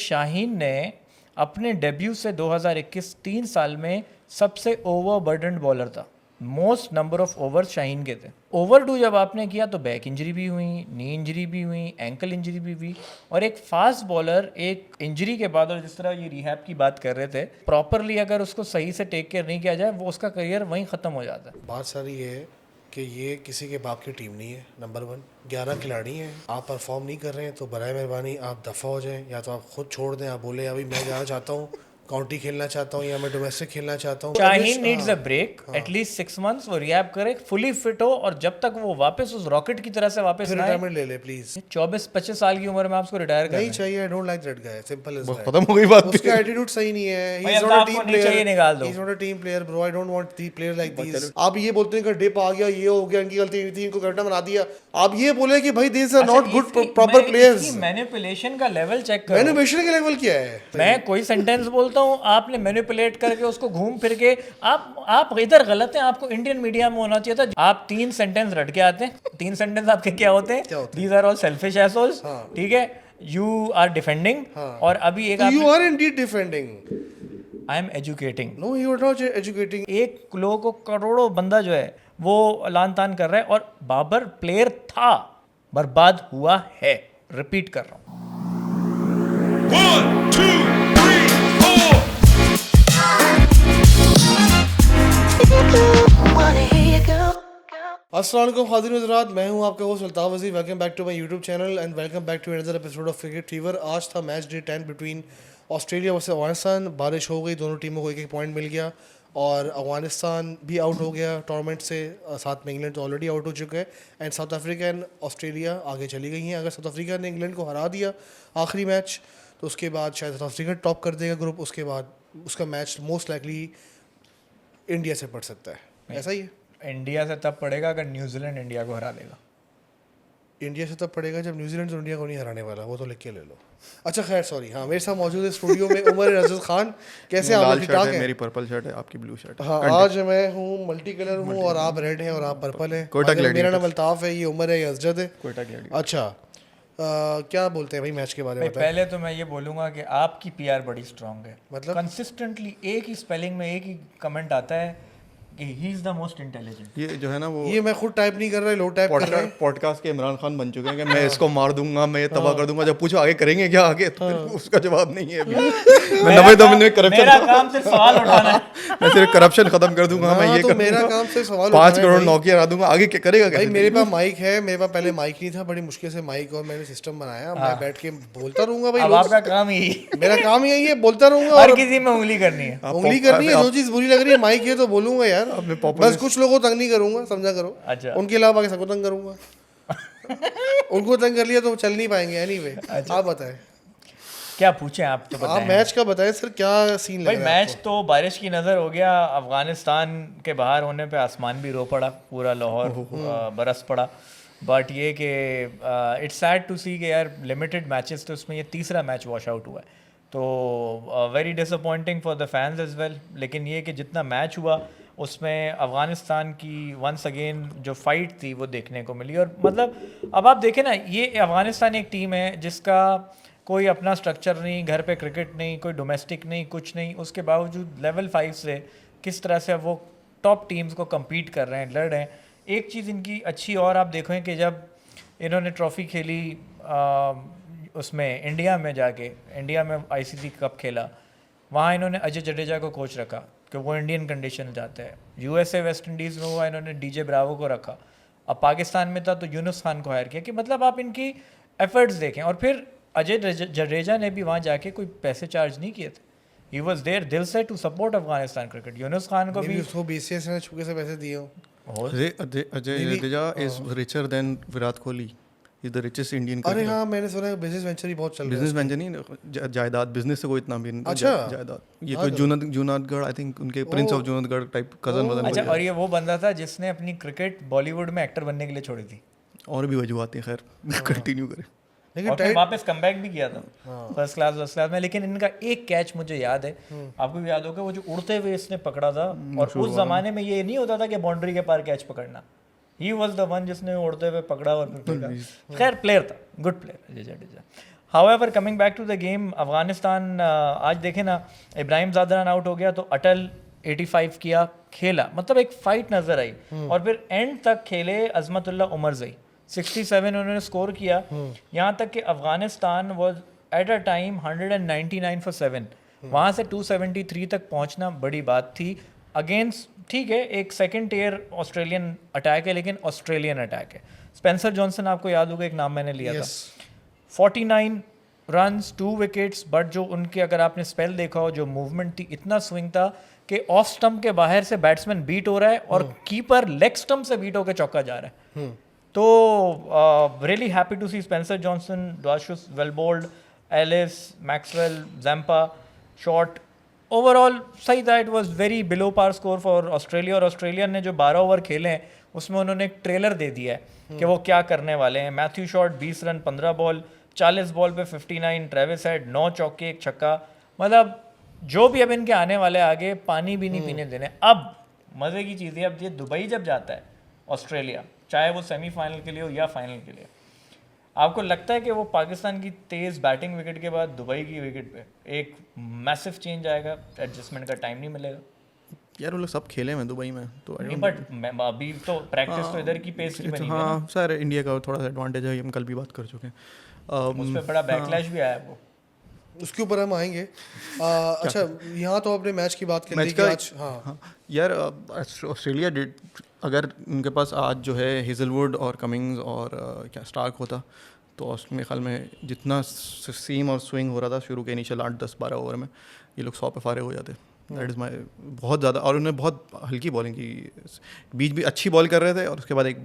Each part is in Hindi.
शाहीन ने अपने डेब्यू से 2021 3 साल में सबसे ओवरबर्डन्ड बॉलर था। Most number of overs Shaheen के थे। ओवरडू जब आपने किया तो बैक इंजरी भी हुई, नी इंजरी भी हुई, एंकल इंजरी भी हुई, और एक फास्ट बॉलर एक इंजरी के बाद, और जिस तरह ये रिहैब की बात कर रहे थे, प्रॉपरली अगर उसको सही से टेक केयर नहीं किया जाए वो उसका करियर वहीं ख़त्म हो जाता है। बात सारी ये है कि ये किसी के बाप की टीम नहीं है। नंबर 1, 11 खिलाड़ी हैं, आप परफॉर्म नहीं कर रहे हैं तो बराए मेहरबानी आप दफ़ा हो जाएं, या तो आप खुद छोड़ दें, आप बोले अभी मैं जाना चाहता हूँ, काउंटी खेलना चाहता हूँ या मैं डोमेस्टिक खेलना चाहता हूँ। Shaheen needs a break, at least 6 months वो रिहैब करे, फुली फिट हो, और जब तक वो वापस उस रॉकेट की तरह से वापस फिर ना रिटायरमेंट ले ले प्लीज। 24-25 साल की उम्र में आपको रिटायर करना नहीं चाहिए, I don't like that guy, simple is खत्म हो गई बात। उसका एटीट्यूड सही नहीं है, he is not a team player, he is not a team player bro, I don't want the player like this. आप ये बोलते हैं कि डिप आ गया, ये हो गया, इनकी गलती नहीं थी, इनको कैप्टन बना दिया, आप ये बोले कि भाई this are not good proper players. Manipulation का लेवल चेक करो। मैनिपुलेशन का लेवल क्या है? मैं कोई सेंटेंस बोलता हूँ, आपने मैनिपुलेट करके उसको घूम फिर के आप इधर गलत हैं, आपको इंडियन मीडिया में होना चाहिए था। आप 3 सेंटेंस रट के आते हैं, 3 सेंटेंस आपके क्या होते हैं? These are all selfish assholes, ठीक है, यू आर डिफेंडिंग, और अभी एक you are indeed defending, I am educating. No you are not educating. एक लोगों को करोड़ों बंदा जो है वो लान तान कर रहा है, और बाबर प्लेयर था, बर्बाद हुआ है। रिपीट कर रहा हूँ। 1 2 3 4 अस्सलाम वालेकुम खातिन हज़रात, मैं हूं आपका host Altaf Wazir. Welcome back to my YouTube channel and welcome back to another episode of cricket fever. आज था match day 10 between Australia versus Afghanistan. बारिश हो गई, दोनों टीमों को एक एक पॉइंट मिल गया और अफगानिस्तान भी आउट हो गया टूर्नामेंट से। साथ में इंग्लैंड तो ऑलरेडी आउट हो चुका है and south Africa and Australia आगे चली गई हैं। अगर साउथ अफ्रीका ने इंग्लैंड को हरा दिया आखिरी मैच तो उसके बाद शायद साउथ अफ्रीका टॉप कर देगा ग्रुप, उसके बाद उसका मैच मोस्ट लाइकली इंडिया से पड़ सकता है। ऐसा ही है, इंडिया से तब पड़ेगा अगर न्यूजीलैंड इंडिया को हरा देगा। इंडिया से तब पड़ेगा जब न्यूजीलैंड तो इंडिया को नहीं हराने वाला, वो तो लिख के ले लो। अच्छा खैर सॉरी, हाँ मेरे साथ मौजूद है स्टूडियो में उमर रजत खान। कैसे आप? ठीक ठाक है? मेरी पर्पल शर्ट है, आपकी ब्लू शर्ट है। हाँ आज मैं हूँ मल्टी कलर हूँ, और आप रेड हैं और आप पर्पल हैं। मेरा नाम अल्ताफ है, ये उमर है, ये अजद है। अच्छा क्या बोलते हैं भाई मैच के बारे में? पहले तो मैं ये बोलूँगा कि आपकी पीआर बड़ी स्ट्रांग है। मतलब कंसिस्टेंटली एक ही स्पेलिंग में एक ही कमेंट आता है कि he is the most intelligent. ये जो है ना वो ये मैं खुद टाइप नहीं कर रहा, लो टाइप कर रहा है। पॉडकास्ट के इमरान खान बन चुके हैं कि मैं इसको मार दूंगा, मैं ये तबाह कर दूंगा। जब पूछो आगे करेंगे क्या आगे, तो उसका जवाब नहीं है अभी। मैं 90 में करप्शन, मेरा काम सिर्फ सवाल उठाना है। मैं सिर्फ करप्शन खत्म कर दूंगा। मैं ये तो मेरा काम सिर्फ सवाल 5 करोड़ नौकरियां हरा दूंगा, आगे क्या करेगा? भाई मेरे पास माइक है, मेरे पास पहले माइक नहीं था, बड़ी मुश्किल से माइक और मैंने सिस्टम बनाया। मैं बैठ के बोलता रहूंगा भाई। अब आपका काम ही मेरा काम यही है, बोलता रहूंगा। हर किसी में उंगली करनी है, उंगली करनी है। जो चीज बुरी लग रही है माइक है तो बोलूंगा यार, बस कुछ लोगों को तंग नहीं करूंगा, समझा करो। अच्छा। उनके अलावा बाकी सबको तंग करूंगा। उनको तंग कर लिया तो चल नहीं पाएंगे। एनीवे आप बताएं क्या पूछें आप तो बताएं। आप मैच का बताएं सर, क्या सीन लग भाई? रहा है मैच तो बारिश की नज़र हो गया। अफगानिस्तान के बाहर होने पे आसमान भी रो पड़ा, पूरा लाहौर बरस पड़ा। बट ये कि इट्स सैड टू सी कि यार लिमिटेड मैचेस थे, उसमें ये तीसरा मैच वॉश आउट हुआ है, तो very disappointing for the fans as well. लेकिन ये कि जितना मैच हुआ उसमें अफ़गानिस्तान की वंस अगेन जो फाइट थी वो देखने को मिली। और मतलब अब आप देखें ना, ये अफ़गानिस्तान एक टीम है जिसका कोई अपना स्ट्रक्चर नहीं, घर पे क्रिकेट नहीं, कोई डोमेस्टिक नहीं, कुछ नहीं, उसके बावजूद लेवल 5 से किस तरह से वो टॉप टीम्स को कम्पीट कर रहे हैं, लड़ रहे हैं। एक चीज़ इनकी अच्छी और आप देखें कि जब इन्होंने ट्रॉफ़ी खेली उसमें इंडिया में जाके, इंडिया में ICC कप खेला, वहाँ इन्होंने अजय जडेजा को कोच रखा कि वो इंडियन कंडीशन जाते हैं। USA वेस्ट इंडीज़ में हुआ, इन्होंने DJ ब्रावो को रखा। अब पाकिस्तान में था तो यूनुस खान को हायर किया। कि मतलब आप इनकी एफर्ट्स देखें। और फिर अजय जडेजा ने भी वहाँ जाके कोई पैसे चार्ज नहीं किए थे, ही वॉज देयर दिल से to support Afghanistan cricket. Younis Khan को भी उसको BCS ने छुपके से पैसे दिए हो। Ajay Jadeja is richer than Virat Kohli, is the richest Indian. अरे हाँ मैंने सुना है बिजनेस वेंचर ही बहुत चल रहा है। बिजनेस वेंचर नहीं, जायदाद, बिजनेस से कोई इतना भी नहीं। अच्छा जायदाद, ये कोई जूनागढ़, आई थिंक उनके Prince of Junagadh type cousin वजन। अच्छा, और ये वो बंदा था जिसने अपनी क्रिकेट बॉलीवुड में एक्टर बनने के लिए छोड़ी थी। और भी वजूहत हैं, खैर कंटिन्यू करें। और फिर वापस कमबैक भी किया था फर्स्ट क्लास में। लेकिन इनका एक कैच मुझे याद है, आपको भी याद होगा, वो जो उड़ते हुए इसने पकड़ा था। और उस जमाने में ये नहीं होता था कि बाउंड्री के पार कैच पकड़ना, ही वॉज द वन जिसने उड़ते हुए पकड़ा और फिर फेंका। खैर प्लेयर था, good player Ajay Jadeja. However coming back to the game, Afghanistan आज देखे ना, इब्राहिम ज़ादरान आउट हो गया तो अटल 85 किया, खेला, मतलब एक फाइट नजर आई। और फिर एंड तक खेले अजमतुल्ला उमरज़ई, 67 उन्होंने स्कोर किया। यहाँ तक कि Afghanistan was at a time 199 for 7, वहाँ से 273 तक पहुँचना बड़ी बात थी अगेंस्ट, ठीक है एक सेकंड टियर ऑस्ट्रेलियन अटैक है लेकिन ऑस्ट्रेलियन अटैक है। स्पेंसर जॉनसन आपको याद होगा, एक नाम मैंने लिया था, 49 रन्स 2 विकेट्स, बट जो उनके अगर आपने स्पेल देखा हो, जो मूवमेंट थी, इतना स्विंग था कि ऑफ स्टंप के बाहर से बैट्समैन बीट हो रहा है और कीपर लेग स्टंप से बीट होकर चौका जा रहा है। तो really happy to see Spencer Johnson, Dwarshuis well bowled, Ellis, Maxwell, Zampa Short, overall सही था। It was very below par score for Australia, और ऑस्ट्रेलिया ने जो 12 ओवर खेले हैं उसमें उन्होंने एक ट्रेलर दे दिया है कि वो क्या करने वाले हैं। Matthew Short 20 run 15 ball, 40 ball पे 59, ट्रेविस हेड 9 चौके 1 छक्का, मतलब जो भी अब इनके आने वाले आगे पानी भी नहीं पीने देने। अब मज़े की चीज़ है, अब ये दुबई जब जाता है ऑस्ट्रेलिया, चाहे वो सेमीफाइनल के लिए हो या फाइनल के लिए, आपको लगता है कि वो पाकिस्तान की तेज़ बैटिंग विकेट के बाद दुबई की विकेट पे एक मैसिव चेंज आएगा, एडजस्टमेंट का टाइम नहीं मिलेगा? यार वो लोग सब खेले हैं दुबई में तो नहीं, बट अभी तो प्रैक्टिस तो इधर की पेस की बनी हुई है ना। हाँ सर, इंडिया का थोड़ा सा एडवांटेज है, हम कल भी बात कर चुके हैं। उस पर बड़ा बैकलैश भी आया वो, उसके ऊपर हम आएंगे। अच्छा, यहाँ तो आपने मैच की बात कर ली मैच कि का आज, हाँ यार ऑस्ट्रेलिया डिड, अगर उनके पास आज जो है हेजलवुड और कमिंग्स और क्या स्टार्क होता तो मेरे ख्याल में जितना सीम और स्विंग हो रहा था शुरू के इनिशियल 8-10-12 ओवर में, ये लोग 100 पे फारे हो जाते। दैट इज़ माई बहुत ज़्यादा, और उन्होंने बहुत हल्की बॉलिंग की, बीच भी अच्छी बॉल कर रहे थे, और उसके बाद एक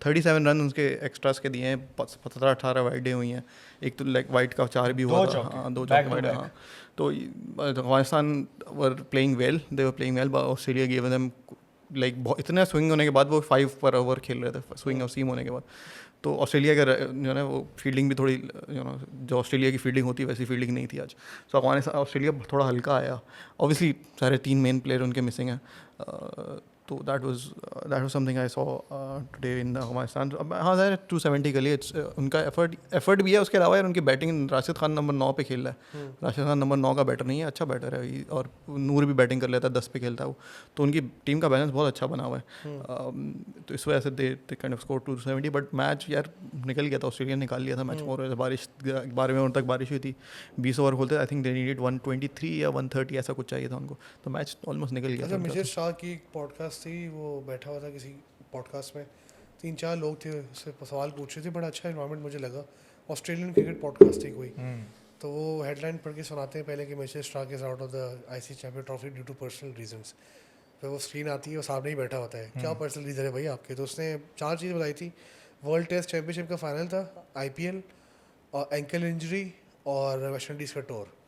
37 रन उसके एक्स्ट्रास के दिए हैं, 17-18 वाइडें हुई हैं, एक तो लाइक वाइड का 4 भी हुआ था, हाँ 2 चौके वाइड, हाँ। तो Afghanistan were playing well, they were playing well, Australia give them like इतना स्विंग होने के बाद वो 5 पर ओवर खेल रहे थे, स्विंग और सीम होने के बाद। तो ऑस्ट्रेलिया का जो है वो फील्डिंग भी थोड़ी जो ऑस्ट्रेलिया की फील्डिंग होती है वैसी फील्डिंग नहीं थी आज। सो अफगानिस्तान ऑस्ट्रेलिया थोड़ा हल्का आया, ऑब्वियसली सारे 3 मेन प्लेयर उनके मिसिंग हैं, तो that was something I saw today in Afghanistan. हाँ सर 270 के लिए उनका एफर्ट भी है, उसके अलावा यार उनकी बैटिंग, राशिद खान नंबर 9 पे खेल रहा है, राशिद खान नंबर 9 का बैटर नहीं है, अच्छा बैटर है, और नूर भी बैटिंग कर लेता है, 10 पे खेलता है वो, तो उनकी टीम का बैलेंस बहुत अच्छा बना हुआ है। तो इस वजह से they kind off score 270, but match यार निकल गया था, ऑस्ट्रेलिया निकाल लिया था मैच। और बारिश 12वें ओवर तक बारिश हुई थी, 20 ओवर खोलते, आई थिंक दे नीडेड 123 या 130 ऐसा कुछ चाहिए था उनको, तो मैच ऑलमोस्ट निकल गया अच्छा, था। मिशेल शाह की एक पॉडकास्ट थी, वो बैठा हुआ था किसी पॉडकास्ट में, 3-4 लोग थे, उससे सवाल पूछ रहे थे, बड़ा अच्छा इन्वायरमेंट मुझे लगा। ऑस्ट्रेलियन क्रिकेट पॉडकास्ट थी कोई, तो वो हेडलाइन पढ़ के सुनाते हैं पहले कि Mitchell Starc is out of the ICC champion trophy due to personal reasons. फिर वो स्क्रीन आती है और सामने ही बैठा होता है, क्या पर्सनल रीज़न है भाई आपके? तो उसने 4 चीज़ें बताई थी। वर्ल्ड टेस्ट चैंपियनशिप का फाइनल था, आईपीएल, और एंकल इंजरी, और वेस्ट इंडीज़ का टूर।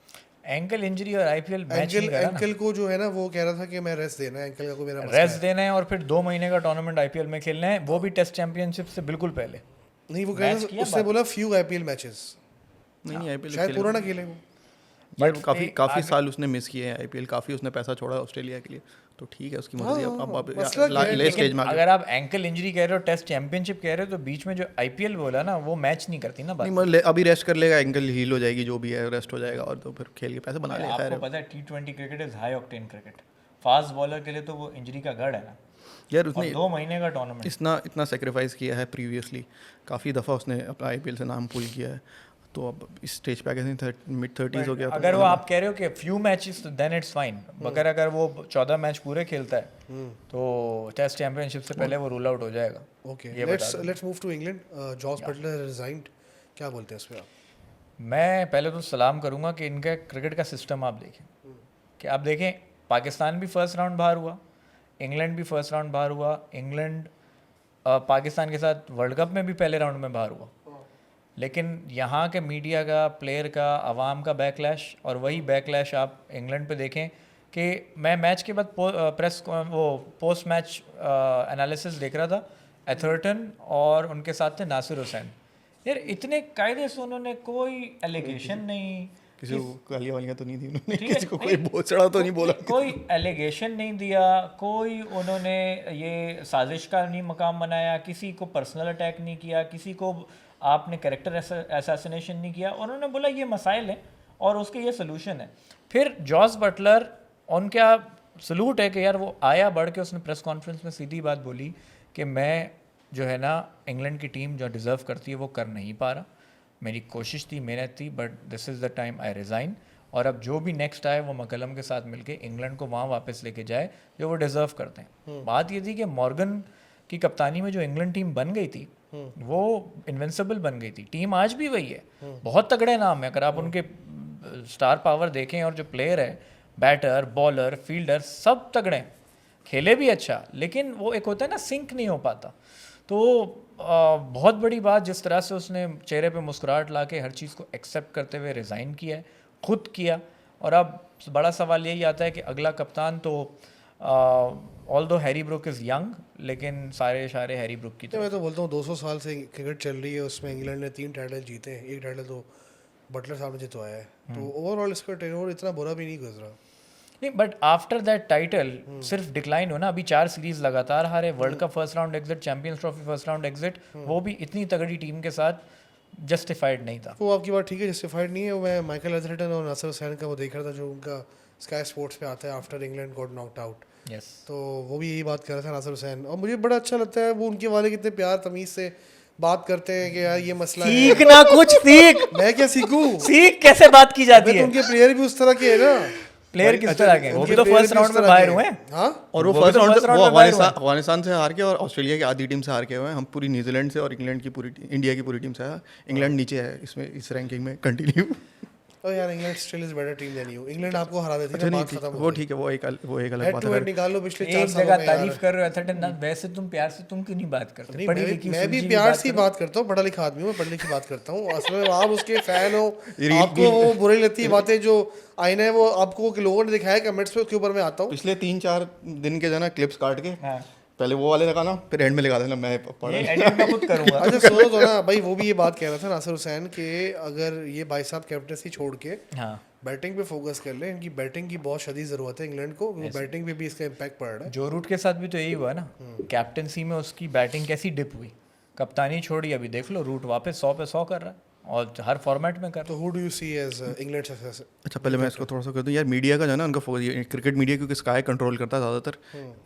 एंकल इंजरी और आईपीएल मैच नहीं करा ना, एंकल को जो है ना, वो कह रहा था कि मैं रेस्ट देना है, एंकल का कोई मेरा रेस्ट देना है, और फिर 2 महीने का टूर्नामेंट आईपीएल में खेलना है, वो भी टेस्ट चैंपियनशिप से बिल्कुल पहले। नहीं, वो कह रहा था, उसने बोला फ्यू आईपीएल मैचेस, नहीं आईपीएल शायद पूरा ना खेले वो। बट काफ़ी साल उसने मिस किए हैं आईपीएल, काफ़ी उसने पैसा छोड़ा ऑस्ट्रेलिया के लिए, तो ठीक है उसकी मर्जी। अब ले स्टेज में अगर आप एंकल इंजरी कह रहे हो, टेस्ट चैंपियनशिप कह रहे हो, तो बीच में जो आईपीएल बोला ना, वो मैच नहीं करती ना बात। नहीं, अभी रेस्ट कर लेगा, एंकल हील हो जाएगी, जो भी है रेस्ट हो जाएगा, और तो फिर खेल के पैसे बना लेगा। आपको पता है T20 cricket is high octane cricket, fast bowler के लिए तो वो इंजरी का गढ़ है ना यार। उसने 2 महीने का टूर्नामेंट इतना सेक्रीफाइस किया है प्रीवियसली, काफ़ी दफ़ा उसने अपना आईपीएल से नाम पुल किया है, तो अब इस स्टेज पे आगे mid-30s हो गया। अगर वो आप कह रहे हो कि few matches, then it's fine, मगर अगर वो 14 मैच पूरे खेलता है तो टेस्ट चैंपियनशिप से पहले वो रूल आउट हो जाएगा। Okay, let's move to England. Jos Buttler resigned, क्या बोलते हैं इस पे आप? मैं पहले तो सलाम करूंगा कि इनका क्रिकेट का सिस्टम आप देखें, कि आप देखें पाकिस्तान भी फर्स्ट राउंड बाहर हुआ, इंग्लैंड भी फर्स्ट राउंड बाहर हुआ, इंग्लैंड पाकिस्तान के साथ वर्ल्ड कप में भी पहले राउंड में बाहर हुआ, लेकिन यहाँ के मीडिया का, प्लेयर का, आवाम का बैकलैश, और वही बैकलैश आप इंग्लैंड पे देखें कि मैं मैच के बाद वो पोस्ट मैच एनालिसिस देख रहा था, एथर्टन और उनके साथ थे नासिर हुसैन। यार इतने कायदे से उन्होंने कोई एलिगेशन नहीं, किसी को गालियाँ वालियाँ तो नहीं दी उन्होंने, किसी को कोई बोचड़ा तो नहीं बोला, कोई एलिगेशन नहीं दिया, कोई उन्होंने ये साजिश का नहीं मकाम बनाया, किसी को पर्सनल अटैक नहीं किया, किसी को आपने कैरेक्टर असैसिनेशन नहीं किया, और उन्होंने बोला ये मसाइल हैं और उसके ये सोल्यूशन है। फिर जॉस बटलर, उनका सलूट है कि यार वो आया बढ़ के, उसने प्रेस कॉन्फ्रेंस में सीधी बात बोली कि मैं जो है ना इंग्लैंड की टीम जो डिज़र्व करती है वो कर नहीं पा रहा, मेरी कोशिश थी, मेहनत थी, but this is the time I resign, और अब जो भी नेक्स्ट आए वो मकलम के साथ मिलके इंग्लैंड को वहाँ वापस लेके जाए जो वो डिज़र्व करते हैं। बात ये थी कि मॉर्गन की कप्तानी में जो इंग्लैंड टीम बन गई थी वो इन्विंसिबल बन गई थी। टीम आज भी वही है, बहुत तगड़े नाम है, अगर आप उनके स्टार पावर देखें और जो प्लेयर है, बैटर, बॉलर, फील्डर, सब तगड़े हैं, खेले भी अच्छा, लेकिन वो एक होता है ना सिंक नहीं हो पाता। तो बहुत बड़ी बात जिस तरह से उसने चेहरे पे मुस्कुराहट ला के हर चीज़ को एक्सेप्ट करते हुए रिज़ाइन किया है, खुद किया, और अब बड़ा सवाल यही आता है कि अगला कप्तान तो although Harry Brook is young, लेकिन सारे इशारे हैरी ब्रूक की तरफ। मैं तो बोलता हूँ 200 साल से क्रिकेट चल रही है, उसमें इंग्लैंड ने 3 टाइटल जीते हैं, एक टाइटल तो बटलर साहब ने जितवाया है, तो ओवरऑल इसका टेनओवर इतना बुरा भी नहीं गुजरा। नहीं, बट आफ्टर दैट टाइटल सिर्फ डिक्लाइन हो ना, अभी 4 सीरीज लगातार हारे, world cup first round exit, champions trophy first round exit, वो भी इतनी तगड़ी टीम के साथ जस्टिफाइड नहीं था। वो आपकी बात ठीक है, जस्टिफाइड नहीं है। मैं माइकल एथरटन और नासिर हुसैन का वो देख रहा था जो उनका स्काई स्पोर्ट्स पे आता है after England got knocked out, yes, तो वो भी यही बात कर रहा था नासिर हुसैन, और मुझे बड़ा अच्छा लगता है वो उनके वाले कितने प्यार तमीज़ से बात करते हैं कि यार ये मसला है। सीखना कुछ सीख, मैं क्या सीखूं? सीख कैसे बात की जाती मैं तो है। उनके प्लेयर भी उस तरह के है ना, प्लेयर किस तरह के, वो उनके भी तो player फर्स्ट भी उस राउंड में तरह बाहर के हुए हैं। हैं। हाँ, और वो वो भी फर्स्ट तो राउंड first round वो में बाहर हुए हैं। अफगानिस्तान से हार के और ऑस्ट्रेलिया की आधी टीम से हार के हुए हैं। हम पूरी न्यूजीलैंड से और इंग्लैंड की पूरी इंडिया की पूरी टीम से, इंग्लैंड नीचे है इसमें, इस रैंकिंग में कंटिन्यू। और यार England still is better team than you, England आपको हरा देती है ना, बात खत्म वो ठीक है, वो एक अलग हेड बात टू है। हेड निकाल लो पिछले 4 एक सालों जगह में तारीफ यार। कर रहे हो एथरटन ना, वैसे तुम प्यार से तुम क्यों नहीं बात करते? नहीं, पढ़ी लिखी मैं भी सुलझी प्यार बात से ही करो। बात करता हूँ, पढ़ा लिखा आदमी हूँ, मैं पढ़ी लिखी बात करता हूँ। असल में आप उसके फैन हो, आपको वो बुरी लगती है बातें जो आईना है, वो आपको लोगों ने दिखाया कमेंट्स पे, उसके ऊपर मैं आता हूँ। पिछले 3-4 दिन के जो ना क्लिप्स काट के हाँ, पहले वो वाले लगाना, फिर एंड में लगा देना, मैं पढ़ा। ये एडिट मैं खुद करूंगा। अच्छा सुनो तो ना भाई, वो भी ये बात कह रहा था नासिर हुसैन कि अगर ये भाई साहब कैप्टनसी छोड़ के हाँ, बैटिंग पे फोकस कर ले, इनकी बैटिंग की बहुत शदीद ज़रूरत है इंग्लैंड को, वो बैटिंग पे भी इसका इम्पैक्ट पड़ रहा है। जो रूट के साथ भी तो यही हुआ ना, कैप्टनसी में उसकी बैटिंग कैसी डिप हुई, कप्तानी छोड़ी, अभी देख लो रूट वापस 100 पे 100 कर रहा है और हर फॉर्मेट में कर तो who do you see as England success? अच्छा, पहले मैं इसको थोड़ा सा कर दूँ यार, मीडिया का जो है ना उनका क्रिकेट मीडिया, क्योंकि स्काई कंट्रोल करता है ज़्यादातर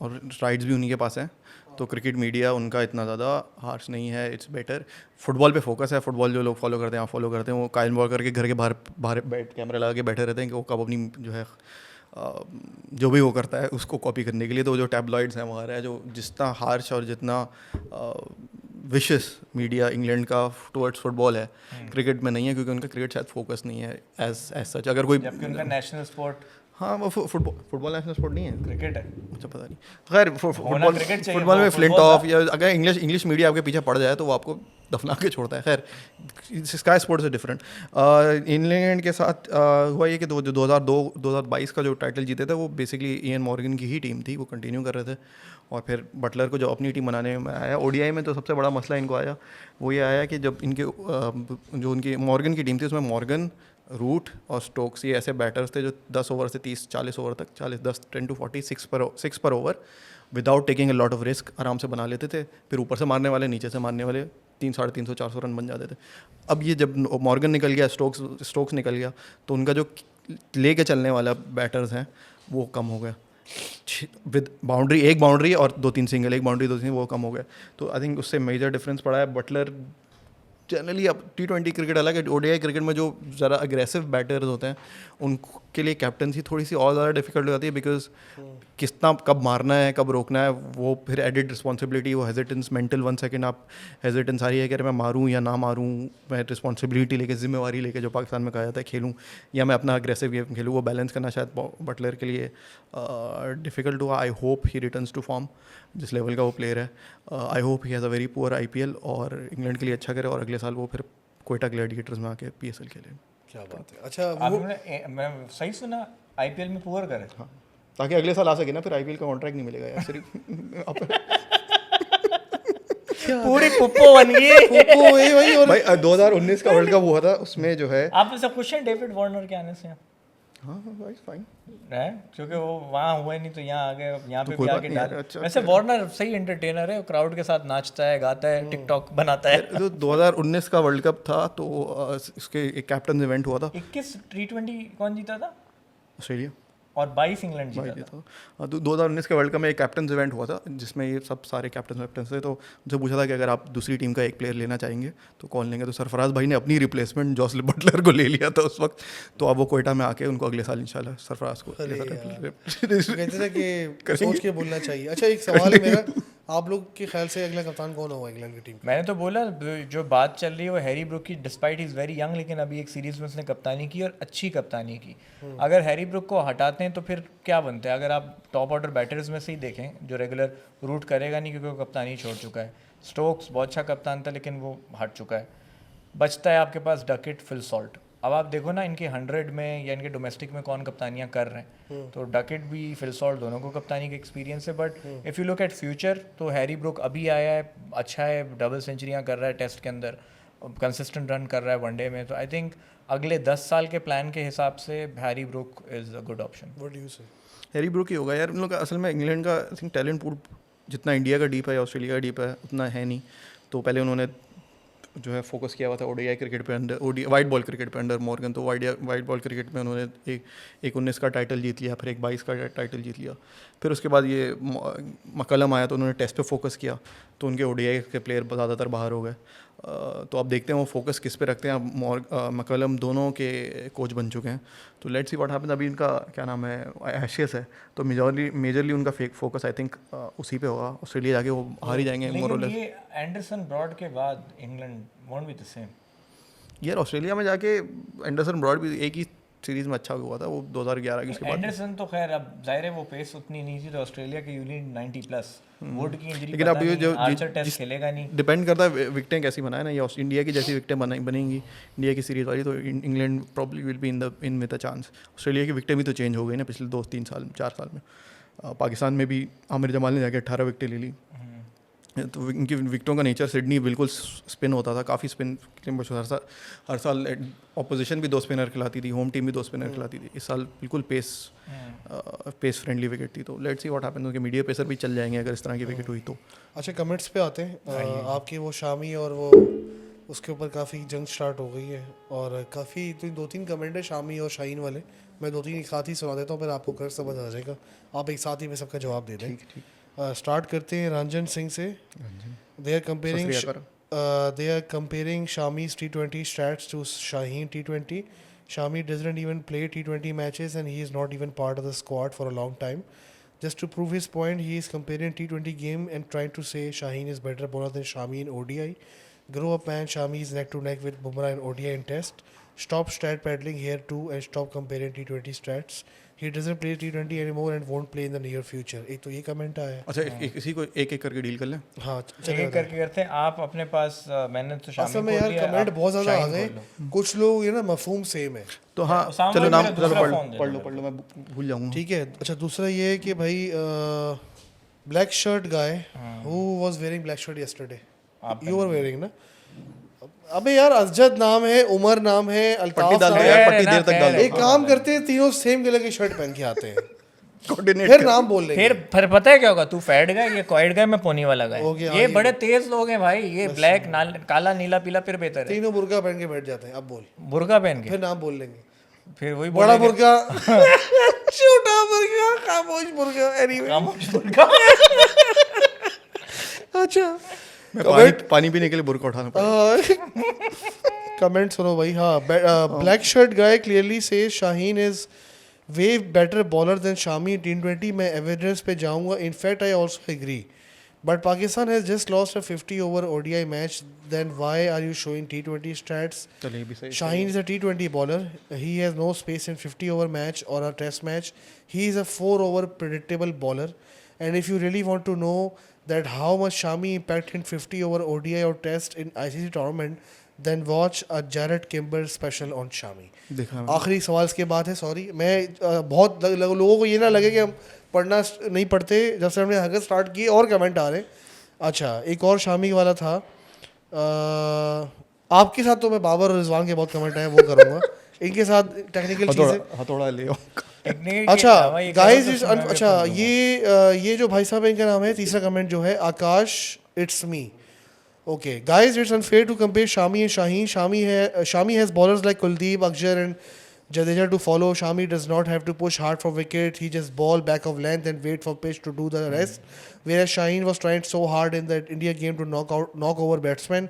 और राइट्स भी उन्हीं के पास हैं, तो क्रिकेट मीडिया उनका इतना ज़्यादा हार्श नहीं है, इट्स बेटर। फुटबॉल पे फोकस है, फुटबॉल जो लोग फॉलो करते हैं, आप फॉलो करते हैं, वो कायल वॉकर के घर के बाहर बैठ कैमरा लगा के बैठे रहते हैं कि वो कब अपनी जो है जो भी वो करता है उसको कॉपी करने के लिए। तो जो टैबलॉइड्स हैं वहाँ है, जो जितना हार्श और जितना विशेस मीडिया इंग्लैंड का टुवर्ड्स फुटबॉल है, क्रिकेट में नहीं है, क्योंकि उनका क्रिकेट शायद फोकस नहीं है एज सच। अगर कोई, जबकि उनका नेशनल स्पोर्ट हाँ, वो फुटबॉल नेशनल स्पोर्ट नहीं है, क्रिकेट है। अच्छा पता नहीं। खैर cricket चाहिए, फुटबॉल में वो फ्लिंट football ऑफ या अगर इंग्लिश मीडिया आपके पीछे पड़ जाए तो वो आपको दफना के छोड़ता है। खैर स्काई स्पोर्ट्स से डिफरेंट। इंग्लैंड के साथ हुआ ये कि 2022 का जो टाइटल जीते थे वो बेसिकली इयन मॉर्गन की ही टीम थी, वो कंटिन्यू कर रहे थे, और फिर बटलर को जो अपनी टीम बनाने में आया, ओडीआई में तो सबसे बड़ा मसला इनको आया वो ये आया कि जब इनके जो उनकी मॉर्गन की टीम थी उसमें मॉर्गन, रूट और स्टोक्स, ये ऐसे बैटर्स थे जो 10 ओवर से 30-40 ओवर तक, 10 to 40 6 पर over without taking a lot of risk आराम से बना लेते थे। फिर ऊपर से मारने वाले, नीचे से मारने वाले 300-350-400 रन बन जाते थे। अब ये जब मॉर्गन निकल गया, स्टोक्स निकल गया, तो उनका जो ले के चलने वाला बैटर्स हैं वो कम हो गया, विद एक बाउंड्री और 2-3 सिंगल, एक बाउंड्री 2 सिंगल, वो कम हो गया। तो आई थिंक उससे मेजर डिफरेंस पड़ा है। बटलर जनरली अब T20 क्रिकेट अलग है, ODI क्रिकेट में जो ज़रा अग्रेसिव बैटर्स होते हैं उनके लिए कैप्टनसी थोड़ी सी और ज़्यादा डिफिकल्ट हो जाती है, बिकॉज कितना कब मारना है, कब रोकना है, वो फिर एडिड रिस्पॉन्सिबिलिटी, वो हेजिटेंस, मेंटल 1 सेकंड आप हेजिटेंस आ रही है कि अरे मैं मारूं या ना मारूं, मैं रिस्पॉन्सिबिलिटी लेके, जिम्मेवारी लेके, जो पाकिस्तान में कहा जाता है, खेलूं या मैं अपना अग्रेसिव गेम खेलूं, वो बैलेंस करना शायद बटलर के लिए डिफ़िकल्ट हुआ। I hope he returns to form, जिस लेवल का वो प्लेयर है। I hope he has a very poor IPL और इंग्लैंड के लिए अच्छा करे और अगले साल वो फिर कोयटा ग्लैडिएटर्स में आके PSL खेले। क्या बात है। अच्छा आपने मैं सही सुना, IPL में पुअर करे? हाँ, ताकि अगले साल आ सके ना, फिर IPL का कॉन्ट्रैक्ट नहीं मिलेगा यार, सिर्फ पूरी पुप्पो बन गई भाई 2019 का वर्ल्ड कप हुआ था, उसमें जो है आप सब खुश हैं डेविड वार्नर के आने से? हाँ भाई फाइन। है, क्योंकि वो वहाँ हुए नहीं तो यहाँ आ गए, यहाँ पे कोई भी बात आके नहीं यार, डाल। अच्छा वैसे वार्नर सही एंटरटेनर है, क्राउड के साथ नाचता है, गाता है, टिकटॉक बनाता है। जो 2019 का वर्ल्ड कप था तो इसके एक कैप्टन इवेंट हुआ था 21 T20 कौन जीता था ऑस्ट्रेलिया। और 22 इंग्लैंड भाई जीता ये था। था। तो 2019 के वर्ल्ड कप में एक कैप्टन इवेंट हुआ था जिसमें ये सब सारे कैप्टन थे। तो मुझे पूछा था कि अगर आप दूसरी टीम का एक प्लेयर लेना चाहेंगे तो कौन लेंगे, तो सरफराज भाई ने अपनी रिप्लेसमेंट जॉस बटलर को ले लिया था उस वक्त। तो अब वो कोयटा में आके उनको अगले साल इंशाल्लाह सरफराज को कहते थे कि सोच के बोलना चाहिए। अच्छा एक सवाल है मेरा, आप लोग के ख्याल से अगला कप्तान कौन होगा इंग्लैंड की टीम? मैंने तो बोला जो बात चल रही है वो हैरी ब्रुक की, डिस्पाइट इज़ वेरी यंग, लेकिन अभी एक सीरीज में उसने कप्तानी की और अच्छी कप्तानी की। अगर हैरी ब्रुक को हटाते हैं तो फिर क्या बनता है? अगर आप टॉप ऑर्डर बैटर्स में से ही देखें, जो रेगुलर रूट करेगा नहीं क्योंकि वो कप्तानी छोड़ चुका है। स्टोक्स बहुत अच्छा कप्तान था लेकिन वो हट चुका है। बचता है आपके पास डकेट, फिल सॉल्ट। अब आप देखो ना इनके 100 में या इनके डोमेस्टिक में कौन कप्तानियाँ कर रहे हैं, तो डकेट भी फिल सॉल्ट दोनों को कप्तानी का एक्सपीरियंस है। But if you look at future तो हैरी ब्रुक अभी आया है, अच्छा है, डबल सेंचुरियाँ कर रहा है टेस्ट के अंदर, कंसिस्टेंट रन कर रहा है वनडे में। तो आई थिंक अगले 10 साल के प्लान के हिसाब से Harry Brook is a good option. What do you से? हैरी ब्रुक ही होगा यार। उन लोग का असल में इंग्लैंड का आई थिंक टैलेंट पूल जितना इंडिया का डीप है या ऑस्ट्रेलिया का डीप है उतना है नहीं। तो पहले उन्होंने जो है फोकस किया हुआ था ओडीआई क्रिकेट पे, अंडर वाइट बॉल क्रिकेट पे अंडर मॉर्गन। तो वाइट बॉल क्रिकेट में उन्होंने एक 19 का टाइटल जीत लिया, फिर एक 22 का टाइटल जीत लिया। फिर उसके बाद ये मकलम आया तो उन्होंने टेस्ट पे फोकस किया, तो उनके ओडीआई के प्लेयर ज़्यादातर बाहर हो गए। तो अब देखते हैं वो फोकस किस पे रखते हैं। अब मकलम दोनों के कोच बन चुके हैं, तो लेट्स सी व्हाट हैपेंस। अभी इनका क्या नाम है, एशियस है, तो मेजरली उनका फोकस आई थिंक उसी पे होगा। ऑस्ट्रेलिया जाके वो हार ही जाएंगे मोर और लेकिन लेस। ये एंडरसन ब्रॉड के बाद England won't be the same. यार ऑस्ट्रेलिया में जाके एंडरसन ब्रॉड भी एक ही सीरीज में अच्छा हुआ था, वो 2011 की। उसके बाद एंडरसन तो खैर अब जाहिर है वो पेस उतनी नहीं थी, तो ऑस्ट्रेलिया के यूनिट 90+। वुड की इंजरी, लेकिन अब ये जो आर्चर टेस्ट खेलेगा नहीं। डिपेंड करता है विकेटें कैसी बनाए ना। या इंडिया की जैसी विकेटें बनेंगी इंडिया की सीरीज वाली, तो England probably will be in with a chance. Australia की विकेटें भी तो चेंज हो गई ना पिछले 2-3 साल 4 साल में। पाकिस्तान में भी आमिर जमाल ने जाके 18 विकेटें ले ली। तो इनकी विकेटों का नेचर, सिडनी बिल्कुल स्पिन होता था, काफ़ी स्पिन। हर साल ऑपोजिशन भी 2 स्पिनर खिलाती थी, होम टीम भी 2 स्पिनर खिलाती थी। इस साल बिल्कुल पेस फ्रेंडली विकेट थी। तो लेट्स सी व्हाट हैपेंस। उनके मीडिया पेसर भी चल जाएंगे अगर इस तरह की विकेट हुई तो। अच्छा कमेंट्स पे आते हैं। आपकी वो शामी और वो उसके ऊपर काफ़ी जंग स्टार्ट हो गई है, और काफ़ी तो 2-3 कमेंट है शामी और शाहीन वाले। मैं 2-3 एक साथ ही सुना देता हूँ, फिर आपको कर समझ आ जाएगा। आप एक साथ ही में सबका जवाब दे दें। स्टार्ट करते हैं रंजन सिंह से। They are comparing Shami's T20 stats to Shaheen T20. Shami doesn't even play T20 matches and he is not even part of the squad for a long time. Just to prove his point, he is comparing T20 game and trying to say Shaheen is better bowler than Shami in ODI. Grow up man, Shami is neck to neck with Bumrah in ODI and Test. Stop stat peddling here too and stop comparing T20 stats. He doesn't play T20 anymore and won't play in the near future. एक तो ये कमेंट आया है। अच्छा इसी को एक एक करके डील कर लें। हाँ एक करके करते हैं। आप अपने पास मैंने तो असल में यार कमेंट बहुत ज़्यादा आ गए, कुछ लोग ये ना मफहूम सेम है। तो हाँ चलो नाम पढ़ लो मैं भूल जाऊँगा। ठीक है। अच्छा दूसरा ये है कि भाई black shirt guy who was wearing black shirt yesterday, you were wearing ना? अबे यार अजद नाम है, उमर नाम है, अल्ताफ पट्टी डाल नाम दो है। यार, पट्टी देर तक डाल दो। एक काम करते हैं, तीनों सेम कलर की शर्ट पहन के आते हैं, फिर नाम बोल लेंगे। फिर पता है क्या होगा, तू फैट गया, ये क्वाइट गया, मैं पोनी वाला हो गया। गया, ये बड़े तेज लोग हैं भाई, ये ब्लैक काला नीला पीला फिर बेहतर है। तीनों बुर्का पहन के बैठ जाते हैं। अब बोल, बुर्का पहन के फिर नाम बोल लेंगे। फिर वही बड़ा बुर्का, छोटा बुर्का, खामोश बुर्का, एनीवे। खामोश बुर्का। अच्छा पानी पीने के लिए बुर्का उठाना पड़ा। कमेंट सुनो भाई। हाँ ब्लैक शर्ट गाय क्लियरली से Shaheen is way better bowler than Shami T20। मैं एविडेंस पे जाऊंगा। In fact I also agree, but Pakistan has just lost a 50 over ODI match, then why are you showing T20 stats? चलिए भी सही। Shaheen is a T20 bowler. He has no space in 50 over match or a test match. He is a 4 over predictable bowler. And if you really want to know that how much Shami impact in 50 over ODI or test in ICC tournament, then watch a Jared Kimber special on Shami. देखा आखिरी सवाल इसके बाद है। सॉरी मैं बहुत लोगों को ये ना लगे कि हम पढ़ना नहीं पढ़ते, जब से हमने हरकत स्टार्ट की और कमेंट आ रहे। अच्छा एक और शामी वाला था। आपके साथ तो मैं बाबर और रिजवान के बहुत कमेंट आए, वो करूँगा। इनके साथ टेक्निकल चीज़ें। हथौड़ा ले आओ। टेक्निक अच्छा गाइस अच्छा अच्छा ये जो भाई साहब है इनका नाम है, तीसरा कमेंट जो है Akash it's me. Okay, guys, it's unfair to compare Shami and Shaheen. Shami has bowlers like Kuldeep, Akshar, and Jadeja to follow. Shami does not have to push hard for wicket. He just ball back of length and wait for pitch to do the rest. Whereas Shaheen was trying so hard in that India game to knock over batsmen.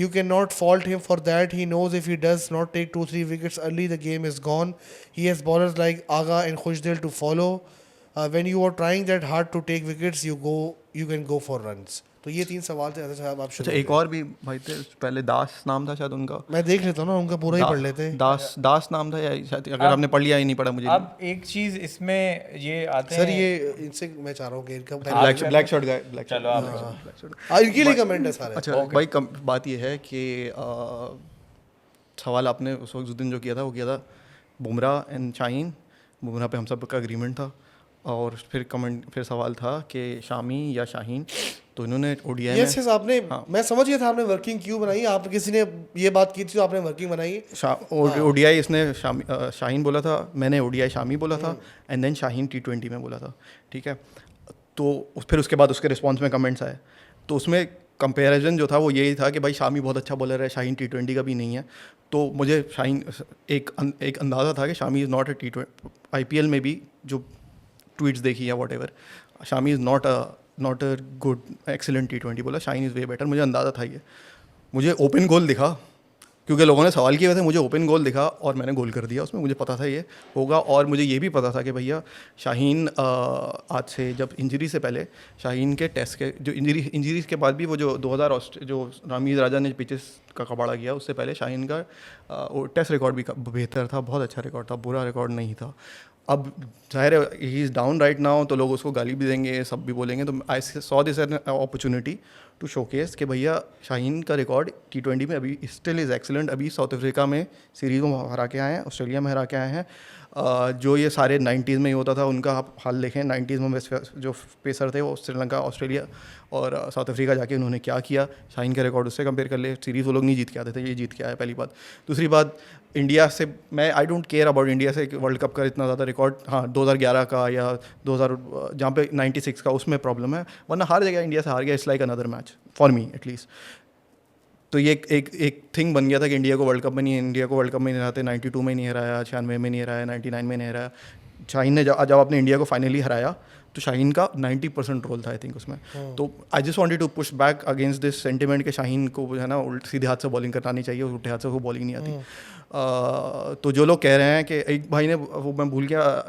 You cannot fault him for that. He knows if he does not take 2-3 wickets early, the game is gone. He has bowlers like Agha and Khushdil to follow. When you are trying that hard to take wickets, you can go for runs. तो ये 3 सवाल थे साहब, आप अच्छा एक और भी भाई थे पहले, दास नाम था शायद उनका, मैं देख लेता हूँ ना, उनका पूरा ही पढ़ लेते हैं। दास नाम था या शायद, अगर आपने पढ़ लिया ही नहीं पढ़ा मुझे। अब एक चीज इसमें ये आते हैं सर ये इनसे मैं चाह रहा हूँ कि इनका ब्लैक शर्ट गाय, ब्लैक चलो आप इनके लिए कमेंट है सारे। अच्छा भाई बात ये है कि सवाल आपने उस वक्त उस दिन जो किया था वो किया था बुमराह एंड शाहीन। बुमराह पे हम सब का एग्रीमेंट था, और फिर सवाल था कि शामी या शाहीन, तो इन्होंने ओडीआई में यस आपने मैं समझ गया था आपने वर्किंग क्यों बनाई, आप किसी ने ये बात की थी तो आपने वर्किंग बनाई। ओडीआई इसने शाहीन बोला था, मैंने ओडीआई शामी बोला था, एंड देन शाहीन T20 में बोला था, ठीक है। तो फिर उसके बाद उसके रिस्पॉन्स में कमेंट्स आए, तो उसमें कंपैरिजन जो था वो यही था कि भाई शामी बहुत अच्छा बॉलर है, शाहीन T20 का भी नहीं है। तो मुझे शाहीन एक अंदाज़ा था कि Shami is not a T20, IPL में भी जो ट्वीट्स देखी या what ever, Shami is not a good excellent T20 बोला, शाहीन इज़ वे बेटर। मुझे अंदाज़ा था ये, मुझे ओपन गोल दिखा क्योंकि लोगों ने सवाल किए थे, मुझे ओपन गोल दिखा और मैंने गोल कर दिया उसमें। मुझे पता था ये होगा, और मुझे ये भी पता था कि भैया शाहीन आज से जब इंजरी से पहले शाहीन के टेस्ट के जो इंजरीज के बाद भी वो जो 2000 जो रामीज राजा ने पिचेस का कबाड़ा किया, उससे पहले शाहीन का टेस्ट रिकॉर्ड भी बेहतर था, बहुत अच्छा रिकॉर्ड था, बुरा रिकॉर्ड नहीं था। अब जाहिर है he is down right now, तो लोग उसको गाली भी देंगे, सब भी बोलेंगे। तो I saw this an opportunity to showcase कि भैया शाहीन का रिकॉर्ड T20 में अभी स्टिल इज़ एक्सीलेंट। अभी साउथ अफ्रीका में सीरीज़ में हरा के आए हैं, ऑस्ट्रेलिया में हरा के आए हैं। जो ये सारे 90s में ही होता था उनका आप हाल देखें। 90s में जो पेसर थे वो श्रीलंका, ऑस्ट्रेलिया और साउथ अफ्रीका जाके उन्होंने क्या किया, शाहीन के रिकॉर्ड उससे कंपेयर कर ले। सीरीज़ वो लोग नहीं जीत के आते थे, ये जीत के आया, पहली बात। दूसरी बात, इंडिया से मैं I don't care about India से वर्ल्ड कप का इतना ज़्यादा रिकॉर्ड, हाँ 2011 का या 2000 जहाँ पे 96 का, उसमें प्रॉब्लम है, वरना हर जगह इंडिया से हार गया। It's like another match for me at least. तो ये एक थिंग बन गया था कि इंडिया को वर्ल्ड कप में नहीं हराते। 92 में नहीं हराया, 96 में नहीं हराया, 99 में नहीं हराया। शाहीन ने जब आपने इंडिया को फाइनली हराया तो शाहीन का 90% रोल था आई थिंक उसमें। तो I just wanted to push back against this sentiment कि शाहीन को है ना सीधे हाथ से बॉलिंग करनी चाहिए, उल्टे हाथ से वो बॉलिंग नहीं आती। तो जो लोग कह रहे हैं कि एक भाई ने, वो मैं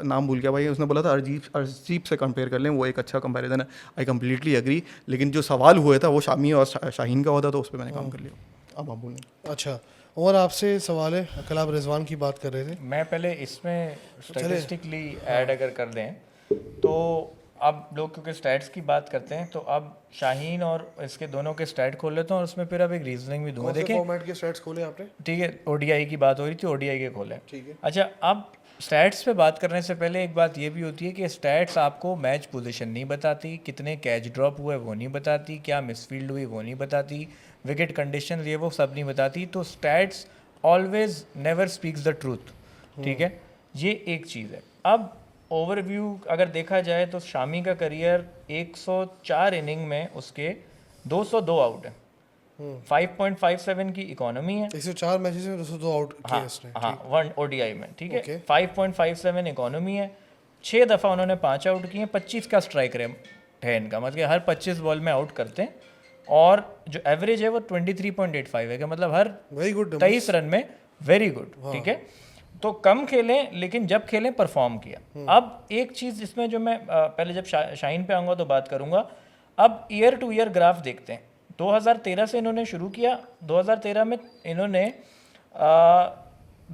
नाम भूल गया भाई, उसने बोला था अर्जीब से कंपेयर कर लें, वो एक अच्छा कंपैरिजन है। आई कम्प्लीटली एग्री, लेकिन जो सवाल हुए था वो शामी और शाहीन का होता, तो उस पर मैंने काम कर लिया। अब आप बोलें। अच्छा, और आपसे सवाल है, कल आप रिजवान की बात कर रहे थे। मैं पहले इसमें स्टैटिस्टिकली ऐड अगर कर दें तो अब लोग क्योंकि स्टैट्स की बात करते हैं, तो अब शाहीन और इसके दोनों के स्टैट खोल लेते हैं और उसमें फिर अब एक रीजनिंग भी दूंगा। देखिए फॉर्मेट के स्टैट्स खोले आपने? ठीक है, ओडीआई की बात हो रही थी, ओडीआई के खोले, ठीक है। अच्छा, अब स्टैट्स पे बात करने से पहले एक बात ये भी होती है कि स्टैट्स आपको मैच पोजीशन नहीं बताती, कितने कैच ड्रॉप हुए वो नहीं बताती, क्या मिसफील्ड हुई वो नहीं बताती, विकेट कंडीशन ये वो सब नहीं बताती। तो stats always never speaks the truth, ठीक है, ये एक चीज़ है। अब ओवरव्यू अगर देखा जाए तो शामी का करियर 104 इनिंग में उसके 202 आउट है, 5.57 की इकोनॉमी है। 104 मैचेस में 202 आउट किए उसने, हाँ, 1 ओडीआई में, ठीक है। Okay. 5.57 इकोनॉमी है, 6 दफ़ा उन्होंने 5 आउट किए, 25 का स्ट्राइक रेट है इनका, मतलब हर 25 बॉल में आउट करते हैं, और जो एवरेज है वो 23.85 है, मतलब हर वेरी गुड 23 रन में वेरी गुड, ठीक है। तो कम खेले लेकिन जब खेले परफॉर्म किया। अब एक चीज़ इसमें जो मैं पहले जब शाहीन पे आऊँगा तो बात करूँगा, अब ईयर टू ईयर ग्राफ देखते हैं। 2013 से इन्होंने शुरू किया, 2013 में इन्होंने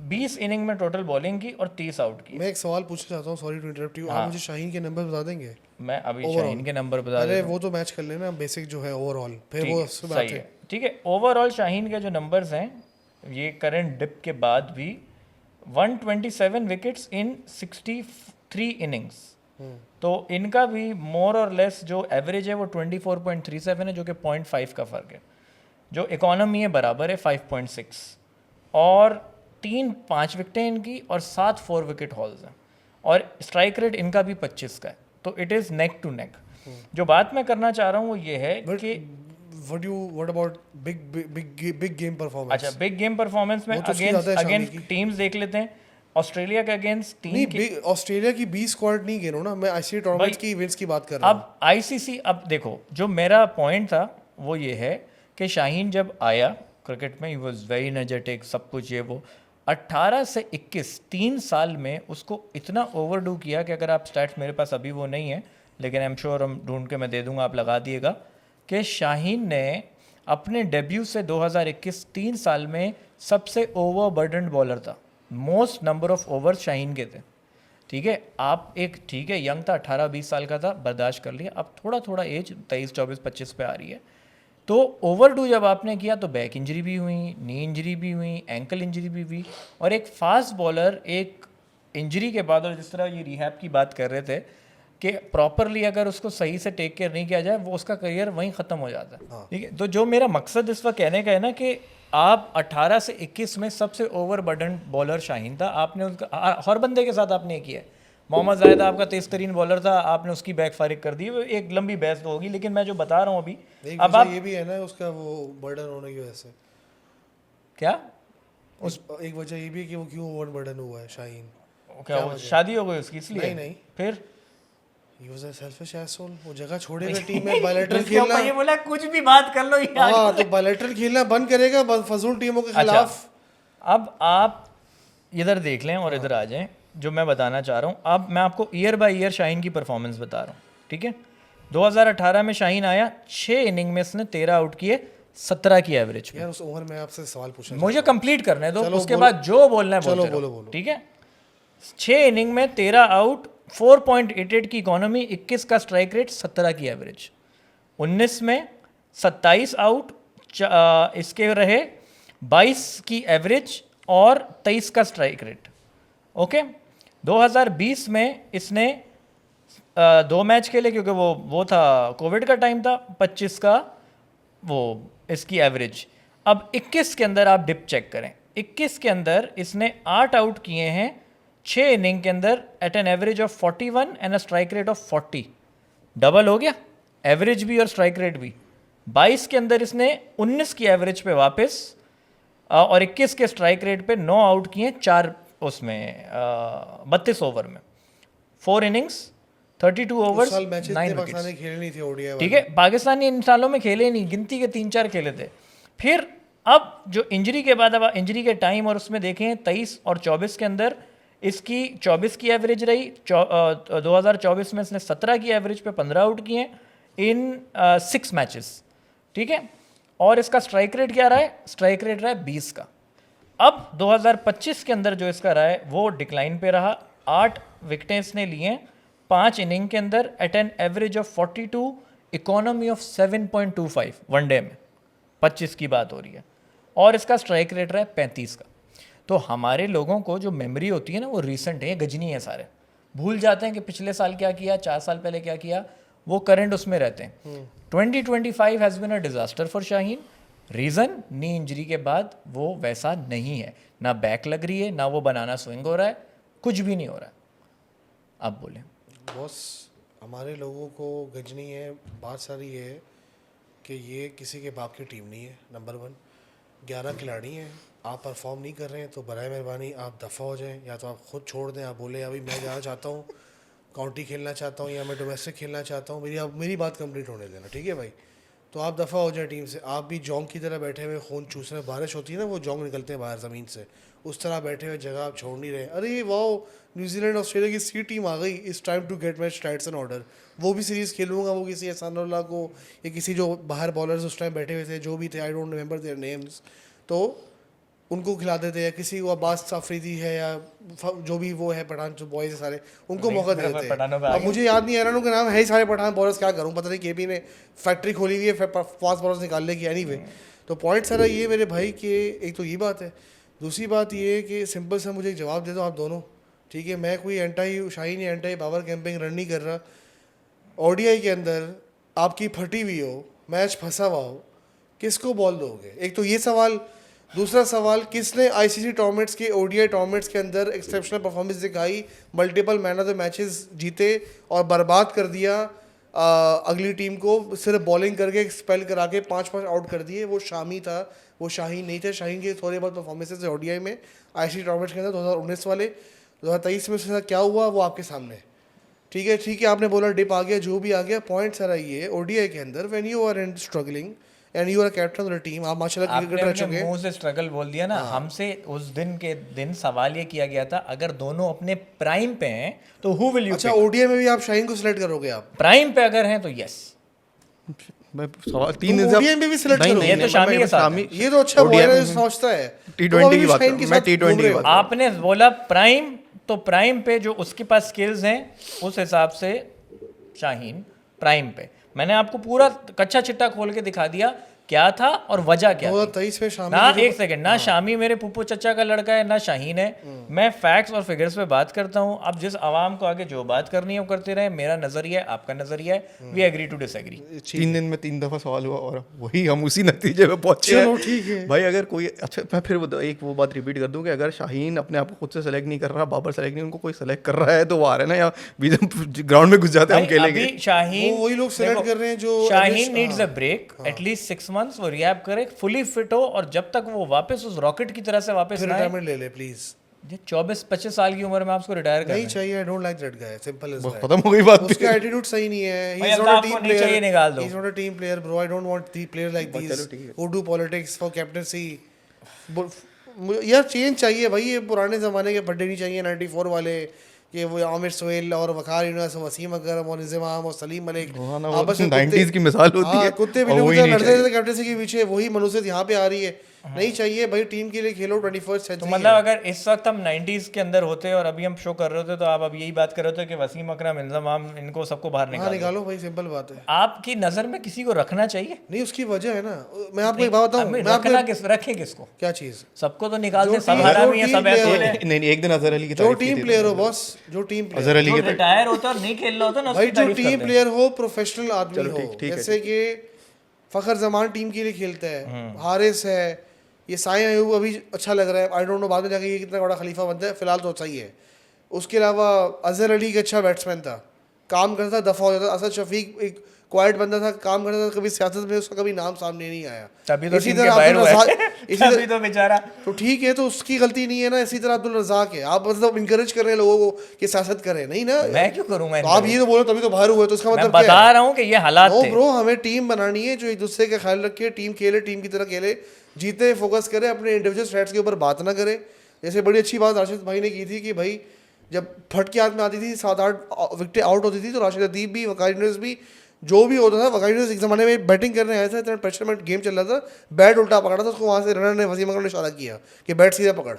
20 इनिंग में टोटल बॉलिंग की और 30 आउट की। मैं एक सवाल पूछना चाहता हूँ, सॉरी टू इंटरप्ट यू, आप मुझे शाहीन के नंबर बता देंगे? मैं अभी शाहीन के नंबर बता अरे वो तो मैच कर लेना बेसिक जो है ओवरऑल, फिर वो उससे बात है। ठीक है, ओवरऑल शाहीन के जो नंबर्स हैं, ये करंट डिप के बाद भी 127 विकेट्स इन 63 इनिंग्स, तो इनका भी मोर और लेस जो एवरेज है वो 24.37 है, जो कि 0.5 का फ़र्क है। जो इकोनॉमी है बराबर है 5.6, और 3 5 विकेटें इनकी और 7 4 विकेट हॉल्स हैं और स्ट्राइक रेट इनका भी 25 का है, तो it is neck to neck. जो बात मैं करना चाह रहा हूँ वो ये है कि what about big game performance? अच्छा बिग गेम परफॉर्मेंस में वो तो उसकी ज़्यादा है अगेंस्ट शामी की। टीम्स देख लेते हैं। ऑस्ट्रेलिया के अगेंस्ट टीम नहीं, ऑस्ट्रेलिया की 20 स्क्वाड नहीं गिनो ना, मैं आईसीसी टूर्नामेंट्स की इवेंट्स की बात कर रहा हूँ। अब आईसीसी, अब देखो जो मेरा पॉइंट था वो ये है कि शाहीन जब आया क्रिकेट में ही वॉज वेरी एनर्जेटिक, सब कुछ ये वो 18 से 21 3 साल में उसको इतना ओवरडू किया कि अगर आप स्टैट्स, मेरे पास अभी वो नहीं है लेकिन आई एम श्योर हम ढूंढ के मैं दे दूंगा, आप लगा दिएगा, कि शाहीन ने अपने डेब्यू से 2021 3 साल में सबसे ओवरबर्डन्ड बॉलर था। Most number of overs Shaheen के थे। ठीक है, आप एक ठीक है यंग था, 18-20 साल का था, बर्दाश्त कर लिया। अब थोड़ा थोड़ा एज 23 24 25 पे आ रही है, तो ओवरडू जब आपने किया तो बैक इंजरी भी हुई, नी इंजरी भी हुई, एंकल इंजरी भी हुई, और एक फास्ट बॉलर एक इंजरी के बाद, और जिस तरह ये रिहैब की बात कर रहे थे कि प्रॉपरली अगर उसको सही से टेक केयर नहीं किया जाए वो उसका करियर वहीं ख़त्म हो जाता है। ठीक है, तो जो मेरा मकसद इस वक्त कहने का है ना कि आप 18 से 21 में सबसे ओवरबर्डन बॉलर शाहीन था। आपने उसका हर बंदे के साथ आपने किया है। मोहम्मद जाहिद आपका तेज तरीन बॉलर था, आपने उसकी बैक फारिग कर दी। वो एक लंबी बहस तो होगी, लेकिन मैं जो बता रहा हूँ अभी, एक अब वजह आप ये भी है ना उसका वो बर्डन होने की वजह से। क्या एक वजह ये भी है कि वो क्यों ओवरबर्डन हुआ है शाहीन। क्या वो शादी हो गई उसकी इसलिए? नहीं। फिर He was a selfish asshole। वो जगह छोड़ेगा टीम में, बायलैटरल इसके ऊपर खेलना। ये बोला कुछ भी बात कर लो यार। हाँ, तो बायलैटरल खेलना बंद करेगा फजूल टीमों के खिलाफ। अब आप इधर देख लें और इधर आ जाएं, जो मैं बताना चाह रहा हूँ। अब मैं आपको ईयर बाय ईयर शाहीन की परफॉर्मेंस बता रहा हूँ। ठीक है, 2018 में शाहीन आया, 6 इनिंग में इसने 13 आउट किए, 17 की एवरेज पे। यार उस उम्र में आपसे सवाल पूछना मुझे कंप्लीट करने दो, चलो उसके बोलो। बाद जो बोलना है चलो बोलते बोलो, रहो। बोलो। ठीक है, 6 इनिंग में 13 आउट, 4.88 की इकोनॉमी, 21 का स्ट्राइक रेट, 17 की एवरेज। 19 में 27 आउट, इसके रहे 22 की एवरेज और 23 का स्ट्राइक रेट। ओके, 2020 में इसने 2 मैच खेले क्योंकि वो था कोविड का टाइम था, 25 का वो इसकी एवरेज। अब 21 के अंदर आप डिप चेक करें, 21 के अंदर इसने 8 आउट किए हैं 6 इनिंग के अंदर at an average of 41 and a strike rate of 40। Double हो गया, एवरेज भी और स्ट्राइक रेट भी। 22 के अंदर इसने 19 की एवरेज पे वापस और 21 के स्ट्राइक रेट पे 9 आउट किए 4 उसमें 32 ओवर में, 4 इनिंग्स 32 ओवर्स 9 विकेट्स। पाकिस्तान खेले नहीं थे ओडीआई। ठीक है, पाकिस्तानी इन सालों में खेले नहीं, गिनती के 3-4 खेले थे। फिर अब जो इंजरी के बाद, अब इंजरी के टाइम और उसमें देखें 23 और 24 के अंदर इसकी 24 की एवरेज रही। 2024 में इसने 17 की एवरेज पे 15 आउट किए इन 6 मैचेस। ठीक है, और इसका स्ट्राइक रेट क्या रहा है? स्ट्राइक रेट रहा है 20 का। अब 2025 के अंदर जो इसका रहा है वो डिक्लाइन पे रहा। 8 विकेटें इसने लिए 5 इनिंग के अंदर at an average of 42, economy of 7.25 one day में, 25 की बात हो रही है, और इसका स्ट्राइक रेट रहा है 35 का। तो हमारे लोगों को जो मेमोरी होती है ना वो रीसेंट है, गजनी है, सारे भूल जाते हैं कि पिछले साल क्या किया, 4 साल पहले क्या किया, वो करंट उसमें रहते हैं। 2025 has been a disaster for Shaheen. Reason, knee injury के बाद वो वैसा नहीं है, ना बैक लग रही है, ना वो बनाना स्विंग हो रहा है, कुछ भी नहीं हो रहा है। अब बोलें बॉस, हमारे लोगों को गजनी है, बात सारी है कि ये किसी के बाप की टीम नहीं है। नंबर 1, 11 खिलाड़ी हैं, आप परफॉर्म नहीं कर रहे हैं तो बराए मेहरबानी आप दफ़ा हो जाएं, या तो आप खुद छोड़ दें। आप बोले अभी मैं जाना चाहता हूँ, काउंटी खेलना चाहता हूँ, या मैं डोमेस्टिक खेलना चाहता हूँ, मेरी बात कंप्लीट होने देना। ठीक है भाई, तो आप दफ़ा हो जाए टीम से। आप भी जोंग की तरह बैठे हुए खून चूस रहे, बारिश होती है ना वो जोंग निकलते हैं बाहर ज़मीन से, उस तरह बैठे हुए जगह आप छोड़ नहीं रहे। अरे वाओ, न्यूजीलैंड ऑस्ट्रेलिया की सी टीम आ गई, it's time to get my strikes and order. वो भी सीरीज़ खेलूंगा, वो किसी एहसानुल्लाह को या किसी जो बाहर बॉलर्स उस टाइम बैठे हुए थे, जो भी थे, I don't remember their names, तो उनको खिला देते, या किसी को अब्बास अफरीदी है या जो भी वो है पठान जो बॉयज़ है सारे, उनको मौका दे देते हैं। अब मुझे याद नहीं आ रहा उनके नाम है ही सारे पठान बॉलर्स, क्या करूँ पता नहीं, केपी ने फैक्ट्री खोली हुई है फास्ट बॉलर्स निकालने की। एनीवे, तो पॉइंट सारा ये मेरे भाई कि एक तो ये बात है, दूसरी बात ये है कि सिंपल सा मुझे एक जवाब दे दो आप दोनों। ठीक है, मैं कोई एंटी शाहीन या एंटी बाबर कैंपिंग रन नहीं कर रहा। ओडीआई के अंदर आपकी फटी हुई हो, मैच फंसा हुआ हो, किसको बॉल दोगे? एक तो ये सवाल। दूसरा सवाल, किसने आईसीसी टूर्नामेंट्स के ओडीआई टूर्नामेंट्स के अंदर एक्सेप्शनल परफॉर्मेंस दिखाई, multiple man of the matches जीते और बर्बाद कर दिया अगली टीम को, सिर्फ बॉलिंग करके एक्सपेल करा के 5-5 आउट कर दिए? वो शामी था, वो शाहीन नहीं थे। शाहीन के थोड़े बहुत परफॉर्मेंसेस है ओडीआई में आईसीसी टूर्नामेंट्स के अंदर 2019 वाले, 2023 में उसके साथ क्या हुआ वो आपके सामने है। ठीक है, आपने बोला डिप आ गया, जो भी आ गया, पॉइंट सारा ये है ओडीआई के अंदर when you are in struggling and you are captain of the team, आप माशाल्लाह क्रिकेटर रह आपने चुके हैं। मुंह से स्ट्रगल बोल दिया ना। हमसे उस दिन सवाल ये किया गया था, अगर दोनों अपने प्राइम पे हैं तो हु विल यू? अच्छा, ओडीआई में भी आप शाहीन को सिलेक्ट करोगे आप? प्राइम पे अगर हैं तो यस। मैं सवाल 3 दिन ओडीआई में भी सिलेक्ट नहीं, करोगे? ये तो शामी के साथ है। ये तो अच्छा ODI बॉलर है, में समझता है। T20 तो अभी की बात शाहीन कर- के मैं साथ T20 घूम रहे की हो। बात आपने बोला प्राइम, तो प्राइम पे जो उसके पास स्किल्स हैं उस हिसाब से शाहीन प्राइम पे। मैंने आपको पूरा कच्चा चिट्टा खोल के दिखा दिया क्या था और वजह क्या थी। 2023 में शामी ना के जो- एक सेकंड, ना शामी मेरे पुप्पू चचा का लड़का है, ना शाहीन है। मैं फैक्ट्स और फिगर्स पे बात करता हूँ। अब जिस आवाम को आगे जो बात करनी है वो करते रहे। मेरा नजरिया है, आपका नजरिया है, वी एग्री टू डिसएग्री। 3 दिन में 3 दफा सवाल हुआ और वही हम उसी नतीजे पे पहुंचे चलो हैं। ठीक है। भाई अगर कोई अच्छा, मैं फिर वो बात रिपीट कर दूं कि अगर शाहीन अपने आप को खुद से सेलेक्ट नहीं कर रहा, बाबर सेलेक्ट नहीं, उनको कोई सेलेक्ट कर रहा है तो वो आ रहे हैं ना, या ग्राउंड में घुस जाते हैं हम खेलेंगे। अभी शाहीन, वो वही लोग select देखो, कर रहे हैं जो Shaheen needs a break at least 6 months, वो रिहैब करे, फुली फिट हो, और जब तक वो वापस उस रॉकेट की तरह से वापस फिर ना आए। रिटायरमेंट ले ले प्लीज। ये 24-25 साल की उम्र में आप उसको रिटायर कर नहीं चाहिए, I don't like that guy, simple is that. खत्म हो गई बात। उसका एटीट्यूड सही नहीं है, ही भाई, इज अब नॉट अ आपको टीम नहीं प्लेयर, चाहिए, निकाल दो। He is not a team player bro, I don't want the player like this who do politics for captaincy. यार चेंज चाहिए भाई, ये पुराने ज़माने के बड्डे नहीं चाहिए 94 वाले कि वो आमिर सोहेल और वकार यूनुस और वसीम अकरम और इंज़माम और सलीम मलिक आपस में 90s की मिसाल होती है, कुत्ते और बिल्ली वही कुत्ते नहीं लड़ते थे कैप्टनसी के पीछे, वही मनुष्यत यहाँ पे आ रही है। नहीं चाहिए भाई, टीम के लिए खेलो, 21st तो सेंचुरी। मतलब अगर इस वक्त हम 90s के अंदर होते और अभी हम शो कर रहे होते तो आप अब यही बात कर रहे होते कि वसीम अकरम, इंजमाम, इनको सबको बाहर हाँ निकालो। निकालो भाई, सिंपल बात है। आपकी नजर में किसी को रखना चाहिए? नहीं, उसकी वजह है ना, मैं आपको एक बात बताऊं, हमें मैं आपको रखें किसको? क्या चीज़, सबको तो निकाल दे, जो सब टीम- हरा जो भी है, टीम सब ऐसे player- बोले। नहीं, एक दिन अजहर अली की जो तारीफ की टीम थी। प्लेयर हो बॉस, जो टीम प्लेयर, अजहर अली जो की रिटायर होता और नहीं खेल रहा होता ना, भाई उसकी जो तारीफ टीम करते हैं। प्लेयर हो, प्रोफेशनल आदमी चलो हो, ठीक है, जैसे कि फखर जमान टीम के लिए खेलता है, हम्म। हारिस है, ये साइम अयूब अभी अच्छा लग रहा है, आई डोंट नो बाद में जाके ये कितना बड़ा खलीफा बनता है, फिलहाल तो सही है। उसके अलावा अजहर अली एक अच्छा बैट्समैन था, काम करता, दफा हो जाता। असद शफीक एक क्वाइट बंदा था, काम करता था, कभी सियासत में उसका कभी नाम सामने नहीं आया। तभी तो इसी टीम के तरह बाहर अब्दुल हुआ है। रज़ाक- इसी तभी तरह- तो बेचारा। तो ठीक है, तो उसकी गलती नहीं है ना। इसी तरह अब्दुल रज़ाक है, आप मतलब इंकरेज कर रहे हैं लोगों को कि सियासत करें, नहीं ना। मैं क्यों करूंगा? तो आप ये तो बोलो तभी तो बाहर हुए, तो इसका मैं मतलब क्या बता है? रहा हूँ कि ये हालात नो थे। ब्रो, हमें टीम बनानी है जो एक दूसरे का ख्याल रखे, टीम खेले, टीम की तरह खेले, जीते, फोकस करे, अपने इंडिविजुअल स्टैट्स के ऊपर बात ना करे। जैसे बड़ी अच्छी बात राशिद भाई ने की थी कि भाई जब फट के हाथ में आती थी, 7-8 विकेटें आउट होती थी, तो राशिद अदीब भी, वकार यूनुस भी, जो भी होता था, वकार यूनुस एक ज़माने में बैटिंग करने आया था, इतना प्रेशर में गेम चल रहा था, बैट उल्टा पकड़ा था, उसको वहाँ से रनर ने, वसीम अकरम ने इशारा किया कि बैट सीधा पकड़,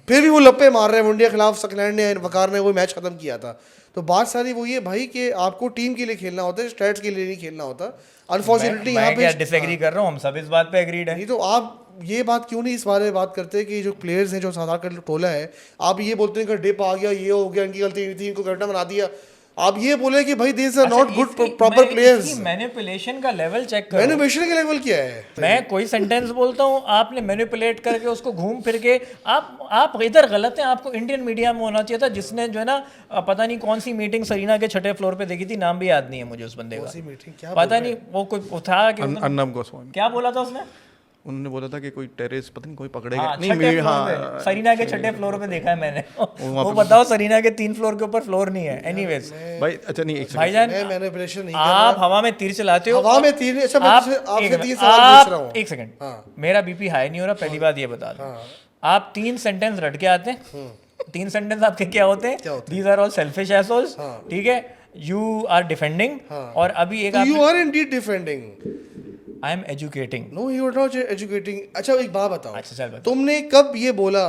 फिर भी वो लप्पे मार रहे हैं। इंडिया के खिलाफ सकलैंड ने, वकार ने वो मैच खत्म किया था। तो बात सारी वो ये भाई कि आपको टीम के लिए खेलना होता है, स्टैट्स के लिए नहीं खेलना होता। अनफॉर्चुनेटली यहाँ मैं क्या पे डिसएग्री कर रहा हूँ? हम सब इस बात पे एग्रीड है। नहीं, तो आप ये बात क्यों नहीं इस बारे में बात करते कि जो प्लेयर्स हैं, जो साधारण का टोला है, आप ये बोलते हैं कि डिप आ गया, ये हो गया, इनकी गलती नहीं थी, इनको कैप्टन बना दिया। आप ये बोले कि भाई this are not good proper players. Manipulation का लेवल चेक करो। मैनिपुलेशन का लेवल क्या है? मैं कोई सेंटेंस बोलता हूँ, आपने मैनिपुलेट करके उसको घूम फिर के आप इधर गलत हैं। आपको इंडियन मीडिया में होना चाहिए था, जिसने जो है ना पता नहीं कौन सी मीटिंग सरीना के 6ठे फ्लोर पे देखी थी, नाम भी याद नहीं है मुझे उस बंदे का। मीटिंग क्या पता नहीं वो कोई उठा के अन्नम गोस्वामी, क्या बोला था उसने? उन्होंने बोला था कि कोई टेरेस पता नहीं कोई पकड़ेगा। हाँ, नहीं, 6ठे मेरे फ्लोर हाँ, पे, सरीना के 6ठे फ्लोर पे देखा है मैंने। वो बताओ, सरीना के 3 फ्लोर के ऊपर फ्लोर नहीं है। एनीवेज भाई अच्छा नहीं, एक सेकंड, भाईजान, मैं मैनिपुलेशन नहीं आप हवा में तीर चलाते हो। हवा में तीर। अच्छा, मैं आप आपसे 3 सवाल पूछ रहा हूँ। एक सेकंड, मेरा बीपी हाई नहीं हो रहा, पहली बात ये बता दो। आप 3 सेंटेंस रट के आते हैं। 3 सेंटेंस आपके क्या होते हैं? These are all selfish assholes, ठीक है, यू आर डिफेंडिंग, और अभी एक you are indeed defending. I am educating. No, you are not educating. अच्छा एक बात बताओ, अच्छा चल बता। तुमने कब ये बोला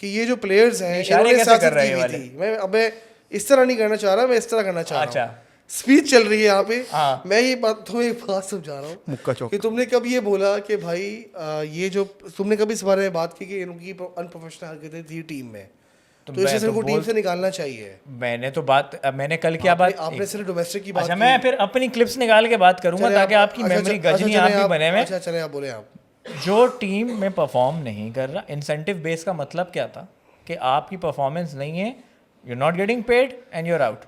कि ये जो प्लेयर्स हैं, इशारे इन्होंने कैसे सियासत कर रहे की हैं हुई वाले? थी? मैं अबे इस तरह नहीं करना चाह रहा, मैं इस तरह करना चाह रहा अच्छा। हूँ। स्पीच चल रही है यहाँ पे, हाँ। मैं ये बात तुम्हें एक बात समझा रहा हूँ मुक्का चौक। कि तुमने कब ये बोला कि भाई ये जो तुमने कभी इस बारे में बात की कि इनकी अनप्रोफेशनल हरकतें थी टीम में, तो इसे सिर्फ टीम से निकालना चाहिए। मैंने कल क्या बात, आपने सिर्फ डोमेस्टिक की बात अच्छा की। मैं फिर अपनी क्लिप्स निकाल के बात करूंगा चले ताकि आप- आपकी अच्छा, मेमोरी अच्छा, गजनी चले आप भी बने में। अच्छा चले आप बोले आप। जो टीम में परफॉर्म नहीं कर रहा, इंसेंटिव बेस का मतलब क्या था कि आपकी परफॉर्मेंस नहीं है, you not getting paid and you're out.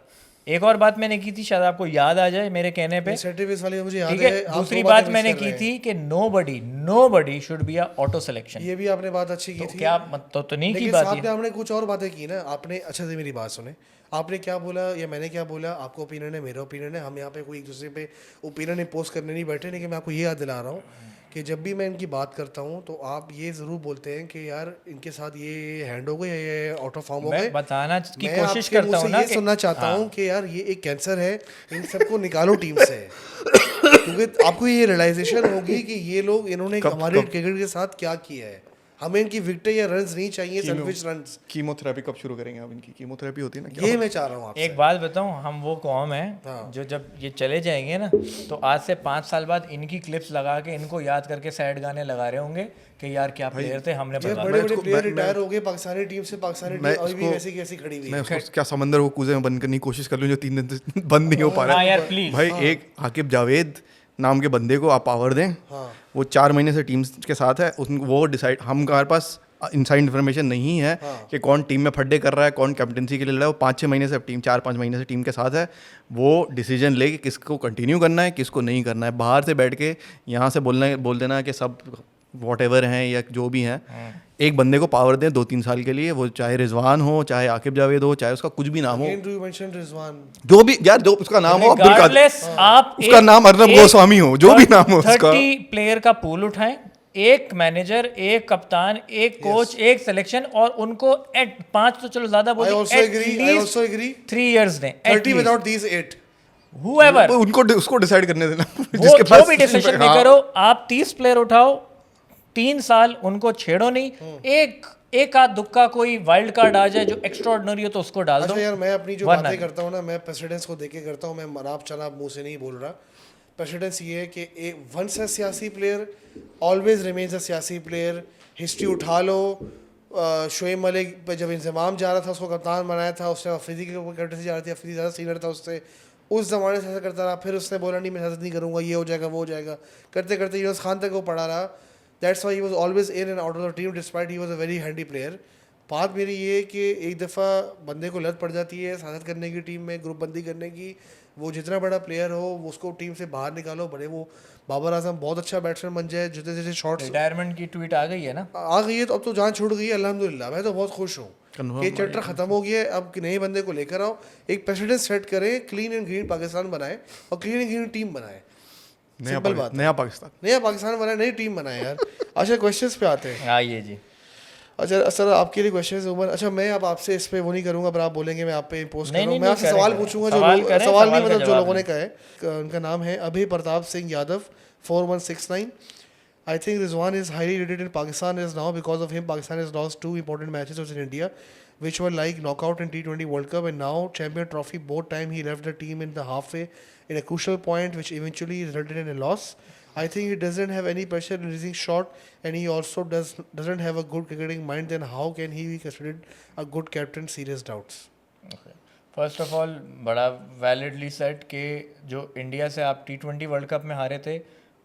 एक और बात मैंने की थी, शायद आपको याद आ जाए मेरे कहने पे, इंसेंटिव इस वाली मुझे याद ठीक है। है। आप दूसरी दो बात बातें मैंने मिस कर की रहे थी कि nobody should be a auto selection. ये भी आपने बात अच्छी की थी। क्या तो नहीं की लेकिन बात साथ ये। में आपने कुछ और बातें की ना। आपने अच्छा से मेरी बात सुने, आपने क्या बोला या मैंने क्या बोला, आपका ओपिनियन है, मेरा ओपिनियन है। हम यहाँ पे कोई एक दूसरे पे ओपिनियन इम्पोज करने नहीं बैठे, लेकिन मैं आपको ये याद दिला रहा हूँ कि जब भी मैं इनकी बात करता हूँ तो आप ये ज़रूर बोलते हैं कि यार इनके साथ ये हैंड हो गए या ये आउट ऑफ फॉर्म हो गए। मैं बताना की मैं कोशिश आपके करता मुंह हूँ से ना ये कि सुनना चाहता हाँ। हूँ कि यार ये एक कैंसर है, इन सबको निकालो टीम से। क्योंकि आपको ये रियलाइजेशन होगी कि ये लोग इन्होंने हमारे क्रिकेट के साथ क्या किया है। हमें इनकी विकेट या रन्स नहीं चाहिए, सेल्फिश रन्स। कीमोथेरेपी कब शुरू करेंगे? अब इनकी कीमोथेरेपी होती है ना, ये मैं चाह रहा हूँ आपसे। एक बात बताऊं, हम वो कौम है हाँ। जो जब ये चले जाएंगे ना तो आज से 5 साल बाद इनकी क्लिप्स लगा के इनको याद करके सैड गाने लगा रहे होंगे कि यार क्या प्लेयर थे, हमने ये बता बड़े बड़े प्लेयर रिटायर हो गए पाकिस्तानी टीम से, पाकिस्तानी टीम अभी भी वैसी कैसी खड़ी हुई मैं है। उसको क्या समंदर को कूजे में बंद करने की कोशिश कर लूँ जो 3 दिन से बंद नहीं हो पा रहा हाँ है। यार प्लीज। भाई एक आकिब जावेद नाम के बंदे को आप पावर दें, हाँ। वो 4 महीने से टीम के साथ है, वो डिसाइड, हमारे पास इनसाइड इन्फॉर्मेशन नहीं है कि कौन टीम में फड्डे कर रहा है, कौन कैप्टनसी के लिए लड़ रहा है। वो 5-6 महीने से टीम 4-5 महीने से टीम के साथ है। वो डिसीजन ले कि किसको कंटिन्यू करना है, किसको नहीं करना है। बाहर से बैठ के यहाँ से बोल देना कि सब वॉटेवर हैं या जो भी हैं, एक बंदे को पावर दें 2-3 साल के लिए, वो चाहे रिजवान हो, चाहे आकिब जावेद हो, चाहे उसका कुछ भी नाम हो, Again, do you mention Rizwan? जो भी यार जो उसका नाम हो, अब्दुल कादिर, Regardless, आप उसका नाम अर्नब गोस्वामी हो, जो भी नाम हो उसका। 30 प्लेयर का पूल उठाएं, एक मैनेजर, एक कप्तान, एक कोच, एक सिलेक्शन, और उनको एट 5 तो चलो ज्यादा I बोल also agree. I also agree. 3 years दें 30 without these 8. whoever उनको उसको डिसाइड करने देना वो जिसके जो पास भी डिसीजन हाँ। मेकर हो। आप 30 प्लेयर उठाओ, 3 साल उनको छेड़ो नहीं। एक आध दुक्का कोई वाइल्ड कार्ड आ जाए जो एक्स्ट्राऑर्डिनरी हो तो उसको डाल दो। अच्छा यार, मैं अपनी जो वरना बातें नहीं। करता हूँ ना, मैं प्रेसिडेंट्स को देके करता हूँ। मैं मराब चनाब मुंह से नहीं बोल रहा। प्रेसिडेंस ये है कि वंस अ सियासी प्लेयर ऑलवेज रिमेन्स अ सियासी प्लेयर। हिस्ट्री उठा लो, शोएब मलिक पे जब इंजमाम जा रहा था उसको कप्तान बनाया था, उसने अफरीदी के ऊपर कैप्टनसी जा रही थी, अफरीदी ज़्यादा सीनियर था उससे, उस ज़माने से ऐसा करता रहा। फिर उसने बोला नहीं मैं सियासत नहीं करूँगा, ये हो जाएगा वो हो जाएगा, करते करते यूनुस खान तक वो पड़ा रहा। That's why he was always in and out of the team despite he was a very handy player. बात मेरी ये है कि एक दफ़ा बंदे को लत पड़ जाती है सियासत करने की, टीम में ग्रुप बंदी करने की। वो जितना बड़ा प्लेयर हो वो उसको टीम से बाहर निकालो। भले वो बाबर आजम बहुत अच्छा बैट्समैन बन जाए, जितने जैसे शॉट्स रिटायरमेंट की ट्वीट आ गई है ना, आ गई है तो अब तो जान छूट गई है अल्हम्दुलिल्लाह। मैं तो बहुत खुश हूँ कि चैप्टर ख़त्म हो गया है। अब नए बंदे को लेकर आओ, एक प्रेसिडेंट सेट करें, क्लीन एंड ग्रीन पाकिस्तान बनाए और क्लीन एंड ग्रीन टीम बनाए। सिंपल बात, नया पाकिस्तान, नया पाकिस्तान बनाए, नई टीम बनाए यार। अच्छा क्वेश्चंस पे आते हैं। आइए जी। अच्छा सर, आपके लिए क्वेश्चन उमर। अच्छा मैं अब आपसे इस पे वो नहीं करूंगा, पर आप बोलेंगे मैं आप पे इम्पोज कर नहीं, रहा हूँ। नहीं, मैं आपसे करें, सवाल करें। पूछूंगा सवाल जो करें, सवाल नहीं सवाल का मतलब जो जवाब लोगों ने दें। कहा है। उनका नाम है अभय Pratap Singh Yadav 4169। I think Rizwan is highly rated in Pakistan is now because of him. Pakistan has lost 2 important matches versus India, which were like knockout in T20 World Cup and now Champion Trophy. Both time he left the team in the halfway in a crucial point, which eventually resulted in a loss. I think he doesn't have any pressure in releasing shot, and he also doesn't have a good cricketing mind. Then how can he be considered a good captain? Serious doubts. First of all बड़ा वैलिडली सेट कि जो इंडिया से आप T20 वर्ल्ड कप में हारे थे,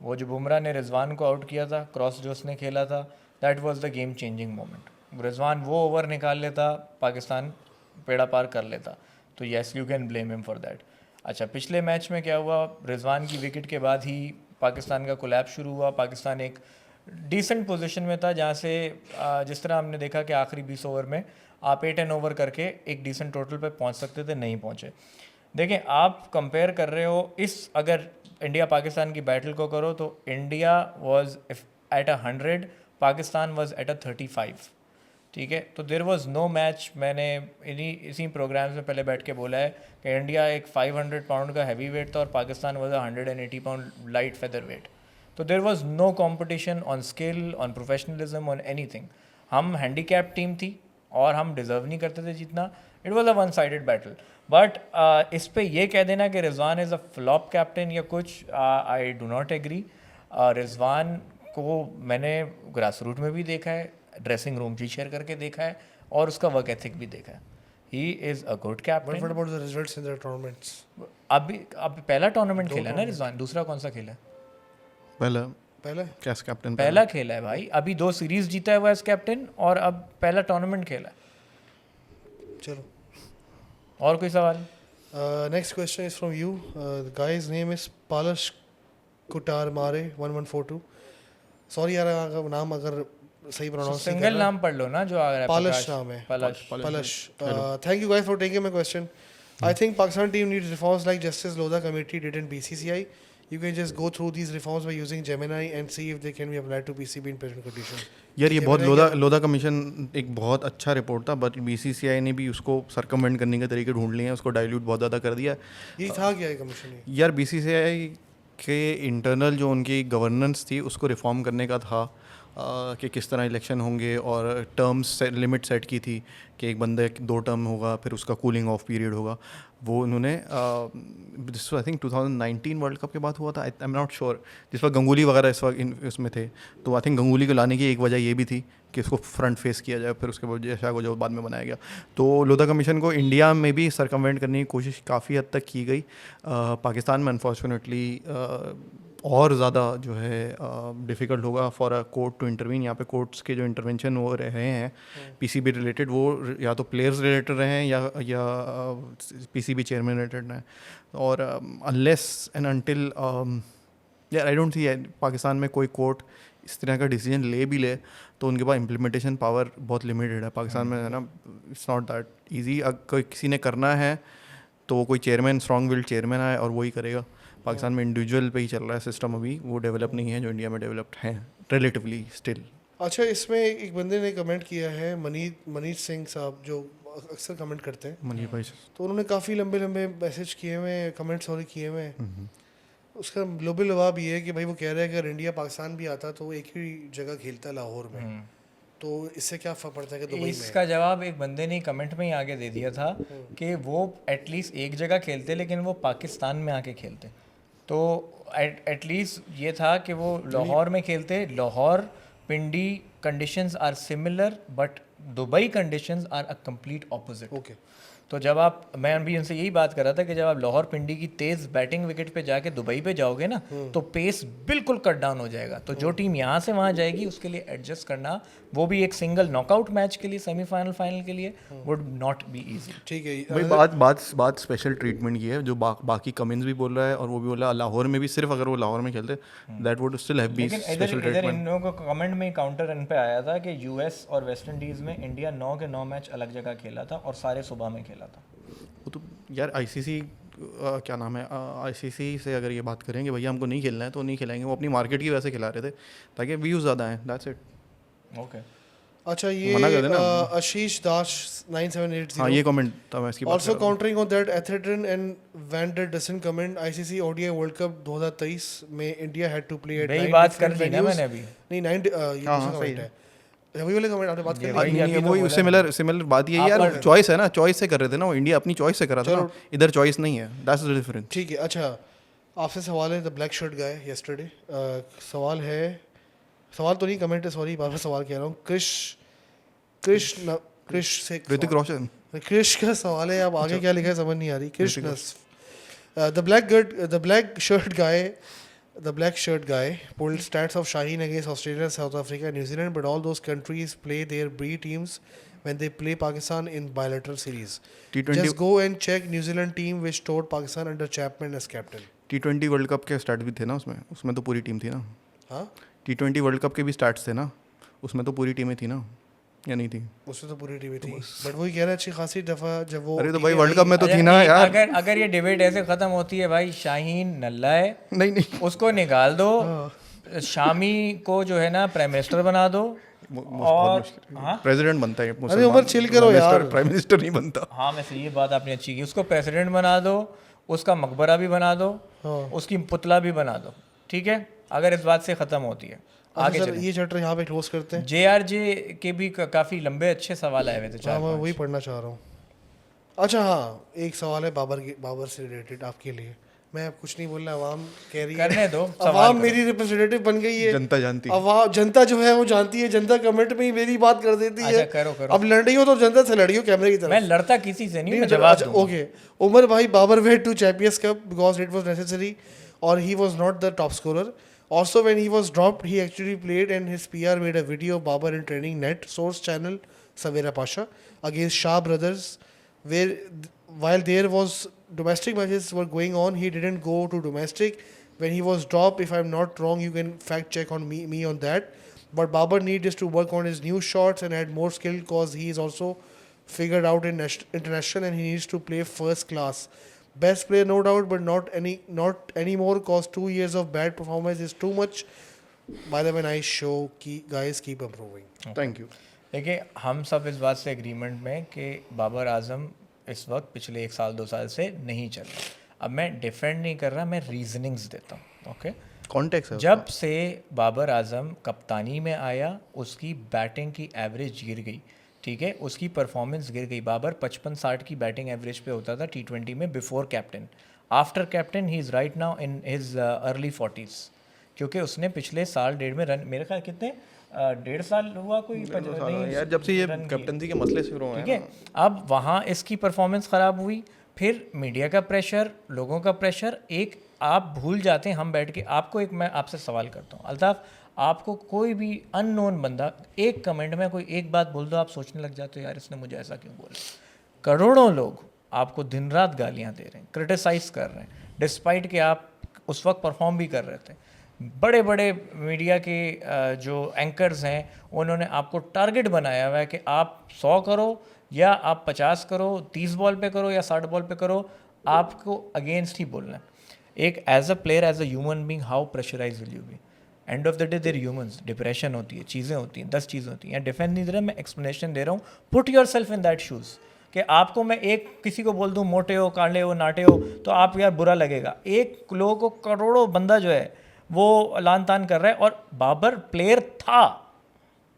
वो जो बुमराह ने रिजवान को आउट किया था, क्रॉस जो उसने खेला था, that was the game changing moment. Rizwan वो ओवर निकाल लेता, पाकिस्तान पेड़ा पार कर लेता, तो yes you can blame him for that. अच्छा पिछले मैच में क्या हुआ, रिजवान की विकेट के बाद ही पाकिस्तान का कोलैप्स शुरू हुआ। पाकिस्तान एक डिसेंट पोजीशन में था, जहाँ से जिस तरह हमने देखा कि आखिरी 20 ओवर में आप 8 एंड ओवर करके एक डिसेंट टोटल पे पहुंच सकते थे, नहीं पहुंचे। देखें आप कंपेयर कर रहे हो इस, अगर इंडिया पाकिस्तान की बैटल को करो तो India was at 100, Pakistan was at 35, ठीक है। तो देयर वाज नो मैच, मैंने इसी प्रोग्राम्स में पहले बैठ के बोला है कि इंडिया एक 500 पाउंड का हैवी वेट था और Pakistan was 180 pound light feather weight. तो there was no competition on skill, on professionalism, on anything. हम हैंडीकैप टीम थी और हम डिज़र्व नहीं करते थे जितना। It was a one sided battle. But इस पे ये कह देना कि Rizwan is a flop captain या कुछ, I do not agree. Rizwan को मैंने ग्रास रूट में भी देखा है, ड्रेसिंग रूम भी शेयर करके देखा है और उसका वर्क एथिक भी देखा है। ही is a good What captain. about the results in the tournaments? अब पहला टूर्नामेंट खेला है ना रिजवान, दूसरा कौन सा खेला है? पहला पहले कैस कैप्टन पहला खेला है भाई, अभी 2 सीरीज जीता है वो एज कैप्टन और अब पहला टूर्नामेंट खेला है। चलो और कोई सवाल? Next question is from you, the guys name is पालश कुटार मारे 1142। सॉरी यार अगर नाम अगर सही प्रोनाउंस सिंगल नाम पढ़ लो ना जो आ रहा है। पालश प्रकाश। नाम है Palash. Palash. Thank you guys for taking my question. I think Pakistan team needs reforms like Justice Lodha Committee did in BCCI. You can just go through these reforms by using Gemini and see if they can be applied to PCB in present conditions. यार ये बहुत लोधा कमीशन एक बहुत अच्छा रिपोर्ट था, बट बीसीसीआई ने भी उसको सरकमवेंट करने के तरीके ढूंढ लिए हैं, उसको डाइल्यूट बहुत ज़्यादा कर दिया। ये था क्या कमीशन ये? यार बीसीसीआई के इंटरनल जो उनकी गवर्नेंस थी उसको रिफॉर्म करने का था, कि किस तरह इलेक्शन होंगे, और टर्म्स लिमिट सेट की थी कि एक बंदे 2 टर्म होगा, फिर उसका कूलिंग ऑफ पीरियड होगा। वो उन्होंने this I think 2019 world cup के बाद हुआ था, आई एम नॉट श्योर, जिस वक्त गंगूली वगैरह इस वक्त उसमें थे। तो आई थिंक गंगूली को लाने की एक वजह ये भी थी कि उसको फ्रंट फेस किया जाए, फिर उसके बाद जैसा को जो बाद में बनाया गया। तो लोधा कमीशन को इंडिया में भी सरकमवेंट करने की कोशिश काफ़ी हद तक की गई। पाकिस्तान में अनफॉर्चुनेटली और ज़्यादा जो है डिफ़िकल्ट होगा for a court to intervene. यहाँ पे कोर्ट्स के जो इंटरवेंशन वो रहे हैं पीसीबी रिलेटेड, वो या तो प्लेयर्स रिलेटेड रहे हैं या पीसीबी चेयरमैन रिलेटेड हैं। और अनलेस एंड अनटिल यार आई डोंट सी पाकिस्तान में कोई कोर्ट इस तरह का डिसीजन ले भी ले तो उनके पास इम्प्लीमेंटेशन पावर बहुत लिमिटेड है पाकिस्तान में, है ना। It's not that easy. अगर किसी ने करना है तो वो कोई चेयरमैन, स्ट्रॉन्ग विल्ड चेयरमैन आए और वही करेगा। पाकिस्तान में इंडिविजुअल पे ही चल रहा है सिस्टम, अभी वो डेवलप नहीं है जो इंडिया में डेवलप्ड है रिलेटिवली स्टिल। अच्छा, इसमें एक बंदे ने कमेंट किया है, मनीष सिंह साहब, जो अक्सर कमेंट करते हैं, मनीष भाई तो उन्होंने काफ़ी लंबे मैसेज किए हुए, कमेंट सॉरी किए हुए। उसका ग्लोबल जवाब ये है कि भाई वो कह रहा है कि अगर इंडिया पाकिस्तान भी आता तो वो एक ही जगह खेलता है लाहौर में, तो इससे क्या फ़र्क पड़ता है कि दुबई में? इसका जवाब एक बंदे ने कमेंट में ही आगे दे दिया था कि वो एटलीस्ट एक जगह खेलते लेकिन वो पाकिस्तान में आके खेलते। तो एटलीस्ट ये था कि वो लाहौर में खेलते। Lahore Pindi conditions are similar but Dubai conditions are a complete opposite. Okay, तो जब आप, मैं अभी उनसे यही बात कर रहा था कि जब आप लाहौर पिंडी की तेज़ बैटिंग विकेट पे जाके दुबई पे जाओगे ना तो पेस बिल्कुल कट डाउन हो जाएगा। तो जो टीम यहाँ से वहाँ जाएगी उसके लिए एडजस्ट करना, वो भी एक सिंगल नॉकआउट मैच के लिए, सेमीफाइनल फाइनल के लिए, वुड नॉट बी इजी। ठीक है। भाई बात स्पेशल ट्रीटमेंट की है जो बाकी कमिंस भी बोल रहा है और वो भी बोल रहा है लाहौर में भी, सिर्फ अगर वो लाहौर में खेलते that would still have be special इधर इन ट्रीटमेंट। लोगों को कमेंट में काउंटर इन पे आया था कि यूएस और वेस्ट इंडीज़ में इंडिया 9 के 9 मैच अलग जगह खेला था और सारे सुबह में खेला था। वो तो यार आईसीसी क्या नाम है, आईसीसी से अगर ये बात करेंगे भैया हमको नहीं खेलना है तो नहीं खिलाएंगे, वो अपनी मार्केट की वजह से खिला रहे थे ताकि व्यूज़ ज़्यादा हैं, दैट्स इट। ओके, अच्छा, ये मना कर देना। आशीष दास 9780, हाँ ये कमेंट था मैं इसकी बात ऑल्सो कर रहा हूँ। काउंटरिंग ऑन दैट एथलेटिन and van der Dussen comment, ICC ODI world cup 2023 में India had to play at वही बात कर दी ना मैंने अभी। नहीं 9 ये दूसरा सही कमेंट है, वही वाले कमेंट आपने बात ये कर वही ली। अभी तो वही बोला सिमिलर बात ये यार, चॉइस है ना, चॉइस से कर रहे थे ना वो, इंडिया अपनी चॉइस से करा था ना, इधर चॉइस नहीं है, दैट्स द डिफरेंस। ठीक है। अच्छा, आपसे सवाल है the black shirt guy yesterday, सवाल है, सवाल तो नहीं कमेंट है, सॉरी बार बार सवाल कह रहा हूँ। क्रिश से ऋतिक रोशन, क्रिश का सवाल है, अब आगे क्या लिखा है समझ नहीं आ रही। Krishna, the black shirt guy pulled stats of Shaheen against Australia, South Africa, New Zealand, but all those countries play their B teams when they play Pakistan in bilateral series. T20 Just go and check New Zealand team which toured Pakistan under Chapman as captain. T20 world cup के स्टार्ट भी थे ना उसमें तो पूरी टीम थी ना। हाँ, T20 वर्ल्ड कप के भी स्टार्ट्स थे ना, उसमें तो पूरी टीमें थी ना, या नहीं थी? उसमें तो पूरी टीम थी, बट वही कह रहा है अच्छी खासी दफा जब वो अरे तो भाई वर्ल्ड कप में तो थी ना अच्छा, यार। अगर ये डिबेट ऐसे खत्म होती है भाई, शाहीन नल्ला है, नहीं उसको निकाल दो, शामी को जो है ना प्राइम मिनिस्टर बना दो, और हाँ प्रेसिडेंट बनता है अरे उमर चिल करो यार, प्राइम मिनिस्टर नहीं बनता। हाँ वैसे ये बात आपने अच्छी की, उसको प्रेसिडेंट बना दो, उसका मकबरा भी बना दो, उसकी पुतला भी बना दो, ठीक है, अगर इस बात से ख़त्म होती है। आगे सर ये चैप्टर यहाँ पे क्लोज करते हैं। JRJ के भी काफ़ी लंबे अच्छे सवाल आए हुए थे, हाँ, मैं 4-5। वही पढ़ना चाह रहा हूँ। अच्छा हाँ, एक सवाल है बाबर से रिलेटेड आपके लिए। मैं अब कुछ नहीं बोलना, आवाम कह रही है, करने दो, आवाम मेरी रिप्रेजेंटेटिव बन गई है, जनता जानती है। आवाम, जनता जो है वो जानती है, जनता कमेंट में ही मेरी बात कर देती है। अच्छा, करो। अब लड़ रही हो तो जनता से लड़ी हो कैमरे की तरफ। मैं लड़ता किसी से नहीं, मैं जवाब दूंगा। ओके, उमर भाई, Babar went to Champions cup because it was necessary और he was not the top scorer. Also, when he was dropped, he actually played, and his PR made a video of Babar in training net source channel Savera Pasha against Shah brothers, where while there was domestic matches were going on, he didn't go to domestic. When he was dropped, if I'm not wrong, you can fact check on me on that. But Babar needs to work on his new shots and add more skill, because he is also figured out in international, and he needs to play first class. Best player, no doubt, but not anymore, cause 2 years of bad performance is too much. By the way, nice show. Guys, keep improving. Thank you. देखिए, हम सब इस बात से एग्रीमेंट में कि बाबर आजम इस वक्त पिछले 1 साल 2 साल से नहीं चल रहा. अब मैं डिफेंड नहीं कर रहा, मैं रीजनिंग्स देता हूँ. ओके, कॉन्टेक्स्ट है. जब से बाबर आजम कप्तानी में आया, उसकी बैटिंग की एवरेज गिर गई. ठीक है, उसकी परफॉर्मेंस गिर गई. बाबर 55-60 की बैटिंग एवरेज पे होता था T20 में before captain. After captain he is right now in his early 40s, क्योंकि उसने पिछले साल डेढ़ में रन, मेरे ख्याल कितने 1.5 साल हुआ कोई नहीं यार जब से ये कैप्टनसी के मसले शुरू हुए ठीक है. अब वहाँ इसकी परफॉर्मेंस ख़राब हुई, फिर मीडिया का प्रेशर, लोगों का प्रेशर. एक आप भूल जाते हैं, हम बैठ के आपको एक मैं आपसे सवाल करता हूँ अल्ताफ़, आपको कोई भी अननोन बंदा एक कमेंट में कोई एक बात बोल दो, आप सोचने लग जाते हो यार इसने मुझे ऐसा क्यों बोला. करोड़ों लोग आपको दिन रात गालियाँ दे रहे हैं, क्रिटिसाइज़ कर रहे हैं, डिस्पाइट कि आप उस वक्त परफॉर्म भी कर रहे थे. बड़े बड़े मीडिया के जो एंकर्स हैं, उन्होंने आपको टारगेट बनाया हुआ है कि आप 100 करो या आप 50 करो, 30 बॉल पे करो या 60 बॉल पे करो, आपको अगेंस्ट ही बोलना है. एक as a player, as a human being, how pressurise will you be? End of the day they're humans, depression होती है, चीज़ें होती हैं, 10 चीज़ें होती हैं. डिफेंस नहीं दे रहा, मैं एक्सप्लेनेशन दे रहा हूँ. Put your self in that shoes, कि आपको मैं एक किसी को बोल दूँ मोटे हो, कांडे हो, नाटे हो, तो आप यार बुरा लगेगा. एक लोगों को करोड़ों बंदा जो है वो लान तान कर रहा है, और बाबर प्लेयर था,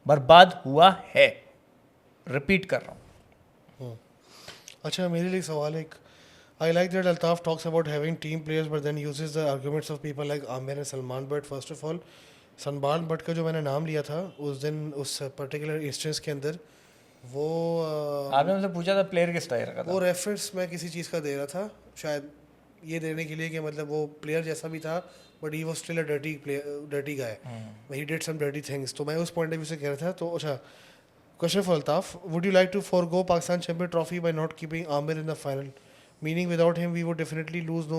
बर्बाद हुआ है. रिपीट कर रहा हूँ. अच्छा, मेरे लिए सवाल एक, I like that Altaf talks about having team players but then uses the arguments of people like Amir and Salman Butt. First of all, Salman but का जो मैंने नाम लिया था उस दिन, उस पर्टिकुलर इंस्टेंस के अंदर, वो आपने मुझसे पूछा था प्लेयर किस टाइप का था. वो रेफरेंस मैं किसी चीज़ का दे रहा था, शायद ये देने के लिए कि मतलब वो प्लेयर जैसा भी था, but he was still a dirty guy, he did some dirty things. तो मैं उस पॉइंट ऑफ व्यू से कह रहा था. तो अच्छा, question for Altaf, would you like to forgo Pakistan champion trophy by not keeping Aamir in the final? Meaning without him we would definitely lose, no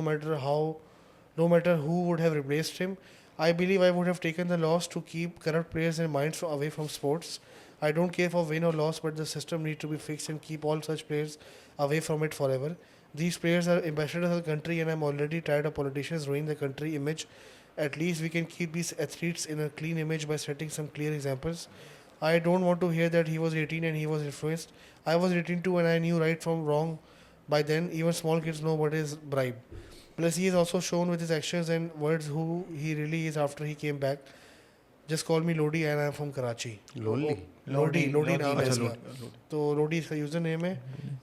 matter who would have replaced him. I believe I would have taken the loss to keep corrupt players and minds away from sports. I don't care for win or loss, but the system needs to be fixed and keep all such players away from it forever. These players are ambassadors of the country, and I'm already tired of politicians ruining the country image. At least we can keep these athletes in a clean image by setting some clear examples. I don't want to hear that he was 18 and he was influenced. I was 18 too, and I knew right from wrong. By then, even small kids know what is bribe. Plus, he has also shown with his actions and words who he really is after he came back. Just call me Lodi and I am from Karachi. Lodi नाम है इसका. तो लोडी इसका यूज़र नेम है.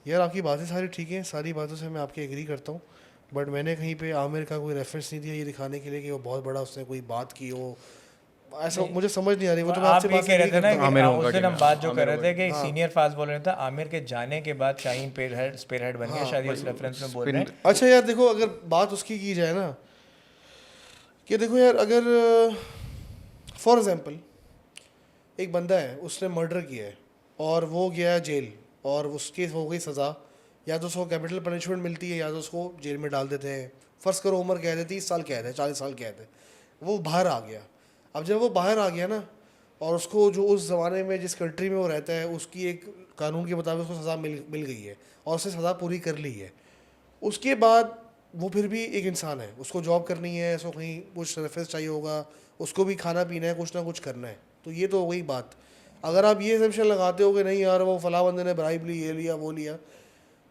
यार आपकी बातें सारी ठीक हैं, सारी बातों से मैं आपकी एग्री करता हूँ, बट मैंने कहीं पे आमिर का कोई रेफरेंस नहीं दिया ये दिखाने के लिए कि वो बहुत बड़ा उसने कोई बात की हो, ऐसा मुझे समझ नहीं आ रही. वो तो मैं आपसे बात कह रहे थे ना कि उस दिन हम बात जो आमिर कर रहे थे कि सीनियर फास्ट बॉलर था, आमिर के जाने के बाद शाहीन स्पेयर हेड बन गया, शायद इस रेफरेंस में बोल रहे हैं. अच्छा यार देखो, अगर बात उसकी की जाए ना, कि देखो यार, अगर फॉर एग्जांपल एक बंदा है, उसने मर्डर किया है और वो गया जेल और उसकी हो गई सज़ा, या तो उसको कैपिटल पनिशमेंट मिलती है या तो उसको जेल में डाल देते हैं. फ़र्ज़ करो उम्र कैद है, 30 साल कैद है, 40 साल कैद है, वो बाहर आ गया. अब जब वो बाहर आ गया ना, और उसको जो उस ज़माने में जिस कंट्री में वो रहता है उसकी एक कानून के मुताबिक उसको सज़ा मिल गई है और उसने सज़ा पूरी कर ली है, उसके बाद वो फिर भी एक इंसान है, उसको जॉब करनी है, उसको कहीं कुछ रेफरेंस चाहिए होगा, उसको भी खाना पीना है, कुछ ना कुछ करना है. तो ये तो वही बात. अगर आप ये एग्जम्पशन लगाते हो कि नहीं यार वो फला बंदे ने ब्राइब ली, ये लिया वो लिया,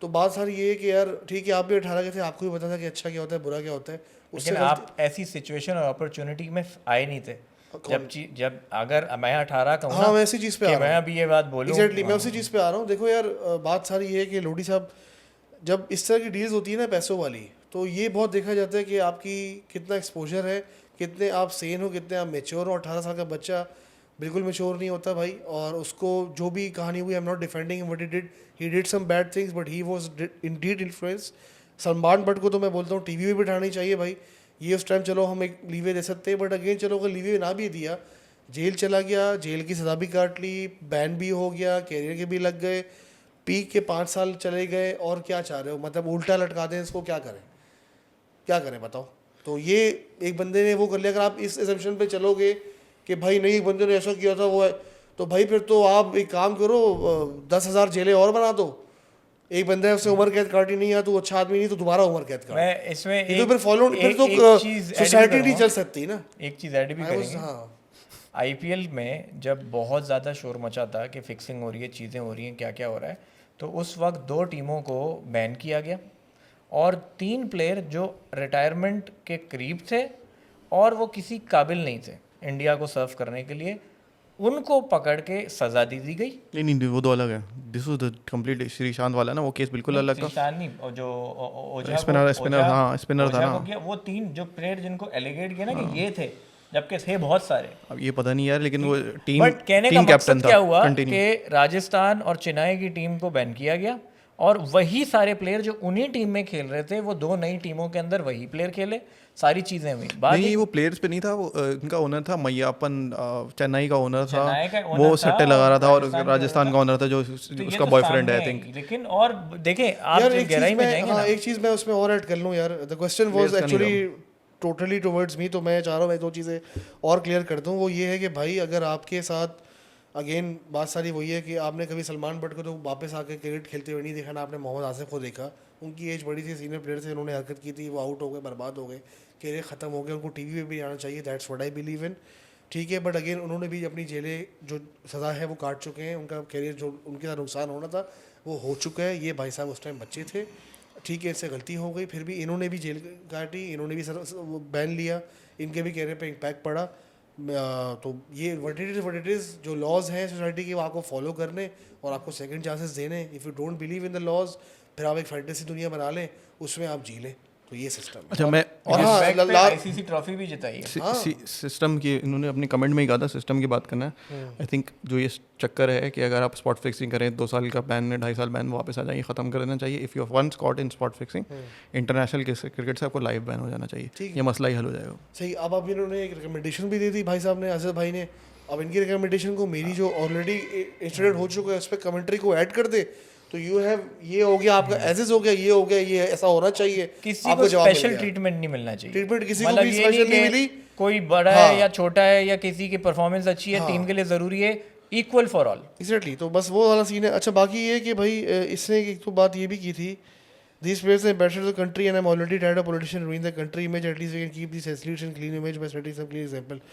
तो बात सारी ये है कि यार ठीक है आप भी 18 के थे, आपको भी पता था कि अच्छा क्या होता है बुरा क्या होता है. लेकिन आप ऐसी सिचुएशन और अपॉर्चुनिटी में आए नहीं थे जब अगर मैं 18 कहूँ, हाँ मैं इसी चीज़ पे आ रहा हूँ, मैं अभी ये बात बोलूँ एग्जैक्टली मैं उसी चीज़ पे आ रहा हूँ. देखो यार बात सारी ये है कि लोडी साहब, जब इस तरह की डील्स होती है ना पैसों वाली, तो ये बहुत देखा जाता है कि आपकी कितना एक्सपोजर है, कितने आप सेन हो, कितने आप मेच्योर हो. 18 साल का बच्चा बिल्कुल मेच्योर नहीं होता भाई, और उसको जो भी कहानी हुई, I am not defending what he did some bad things but he was indeed influence. Salman Butt को तो मैं बोलता हूँ टीवी भी बिठानी चाहिए भाई, ये उस टाइम चलो हम एक लीवे दे सकते हैं, बट अगेन चलो अगर लीवे ना भी दिया, जेल चला गया, जेल की सज़ा भी काट ली, बैन भी हो गया, कैरियर के भी लग गए, पीक के 5 साल चले गए, और क्या चाह रहे हो? मतलब उल्टा लटका दें इसको, क्या करें? क्या करें बताओ? तो ये एक बंदे ने वो कर लिया। अगर आप इस एजम्पशन पे चलोगे कि भाई नहीं बंदे ने ऐसा किया था वो है, तो भाई फिर तो आप एक काम करो, 10,000 जेलें और बना दो। एक बंदा है उससे उम्र कैद काटी नहीं है तो वो अच्छा आदमी नहीं, तो दोबारा उम्र कैद काट। मैं इसमें ये तो फिर फॉलो, फिर तो सोसाइटी नहीं चल सकती ना। एक चीज़ ऐड भी करेंगे। हाँ, आईपीएल में जब बहुत ज़्यादा शोर मचा था कि फिक्सिंग हो रही है, चीज़ें हो रही हैं, क्या क्या हो रहा है, तो उस वक्त 2 टीमों को बैन किया गया और 3 प्लेयर जो रिटायरमेंट के करीब थे और वो किसी काबिल नहीं थे इंडिया को सर्व करने के लिए, उनको पकड़ के सज़ा दी गई। नहीं वो दो अलग है। This was the complete Sreesanth वाला ना, वो केस बिल्कुल अलग था। श्रीशांत नहीं, और जो ओझा स्पिनर हाँ स्पिनर था ओझा ना। को किया, वो 3 जो प्लेयर जिनको एलिगेट किया ना कि ये थे, जबकि थे बहुत सारे। अब ये पता नहीं यार, लेकिन वो टीम बट कहने का टीम कैप्टन मकसद था। क्या हुआ कंटिन्यू कि राजस्थान और चेन्नई की टीम को बैन किया गया और वही सारे प्लेयर जो उन्हीं टीम में खेल रहे थे वो 2 नई टीमों के अंदर वही प्लेयर खेले, सारी चीजें हुई। नहीं वो प्लेयर्स पे नहीं था, वो इनका ओनर था मैयापन, चेन्नई का ओनर था, चेन्नई का owner वो था सट्टे लगा रहा था, और राजस्थान का राजस्थान का ओनर था जो तो ये उसका तो बॉयफ्रेंड है सामने आई थिंक। लेकिन और देखें आप यार जब एक गहराई चीज़ में मैं, जाएंगे हाँ ना, एक चीज़ मैं उसमें और ऐड कर लूँ यार। The question was actually totally towards me, तो मैं चाह रहा हूँ मैं 2 चीज़ें और क्लियर कर दूँ। वो ये है कि भाई अगर आपके साथ अगेन बात सारी वही है कि आपने कभी सलमान बट को तो वापस आके क्रिकेट खेलते हुए नहीं देखा ना, आपने मोहम्मद आसिफ को देखा। उनकी एज बड़ी थी, सीनियर प्लेयर थे, उन्होंने हरकत की थी, वो आउट हो गए, बर्बाद हो गए, कैरियर ख़त्म हो गया, उनको टीवी पे भी आना चाहिए। That's what I believe in, ठीक है। बट अगेन उन्होंने भी अपनी जेलें जो सज़ा है वो काट चुके हैं, उनका कैरियर जो उनके साथ नुकसान होना था वो हो चुका है। ये भाई साहब उस टाइम बच्चे थे, ठीक है, इससे गलती हो गई, फिर भी इन्होंने भी जेल काटी, इन्होंने भी बैन लिया, इनके भी कैरियर पे इम्पैक्ट पड़ा। तो ये व्हाट इट इज़, जो लॉज हैं सोसाइटी के वो आपको फॉलो करने और आपको सेकंड चांसेस देने। If you don't believe in the laws, फिर आप एक फैंटेसी दुनिया बना लें, उसमें आप जी लें। तो ये सिस्टम है। अच्छा मैं और हाँ, आईसीसी ट्रॉफी भी जिताई है। सिस्टम की इन्होंने अपने कमेंट में ही कहा था, सिस्टम की बात करना है। आई थिंक जो ये चक्कर है कि अगर आप स्पॉट फिक्सिंग करें 2 साल का बैन, 2.5 साल बैन वापस आ जाएंगे, ख़त्म कर देना चाहिए। If you once caught in spot fixing, international cricket से आपको लाइव बैन हो जाना चाहिए, ये मसला ही हल हो जाएगा। सही। अब इन्होंने एक रिकमेंडेशन भी दी थी भाई साहब ने, आसिफ भाई ने। अब इनकी रिकमेंडेशन को मेरी जो ऑलरेडी इंसिडेंट हो चुका है उस पर कमेंट्री को ऐड कर दे, तो यू हैव, ये हो गया आपका एजेस हो गया, ये हो गया, ये ऐसा होना चाहिए। किसी को स्पेशल ट्रीटमेंट नहीं मिलना चाहिए। ट्रीटमेंट किसी को मतलब भी ये स्पेशल नहीं कि मिली। कोई बड़ा है या छोटा है या किसी की परफॉर्मेंस अच्छी है, टीम के लिए ज़रूरी है, इक्वल फॉर ऑल। एग्जैक्टली, तो बस वो वाला सीन है। अच्छा बाकी ये कि भाई इसने एक तो बात ये भी की थी, these players are ambassadors of the country and I'm already tired of politicians ruining the country image, at least we can keep this athletes and clean image by setting some clear example।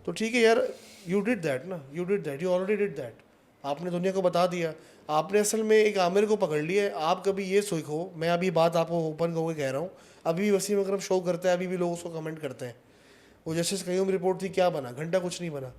तो ठीक है यार, you did that ना, you did that, you already did that। आपने दुनिया को बता दिया। आपने असल में एक आमिर को पकड़ लिया है। आप कभी ये सीखो, मैं अभी बात आपको ओपन होकर कह रहा हूँ, अभी भी वसीम अकरम शो करता है, अभी भी लोग उसको कमेंट करते हैं। वो जस्टिस कयूम रिपोर्ट थी, क्या बना? घंटा कुछ नहीं बना।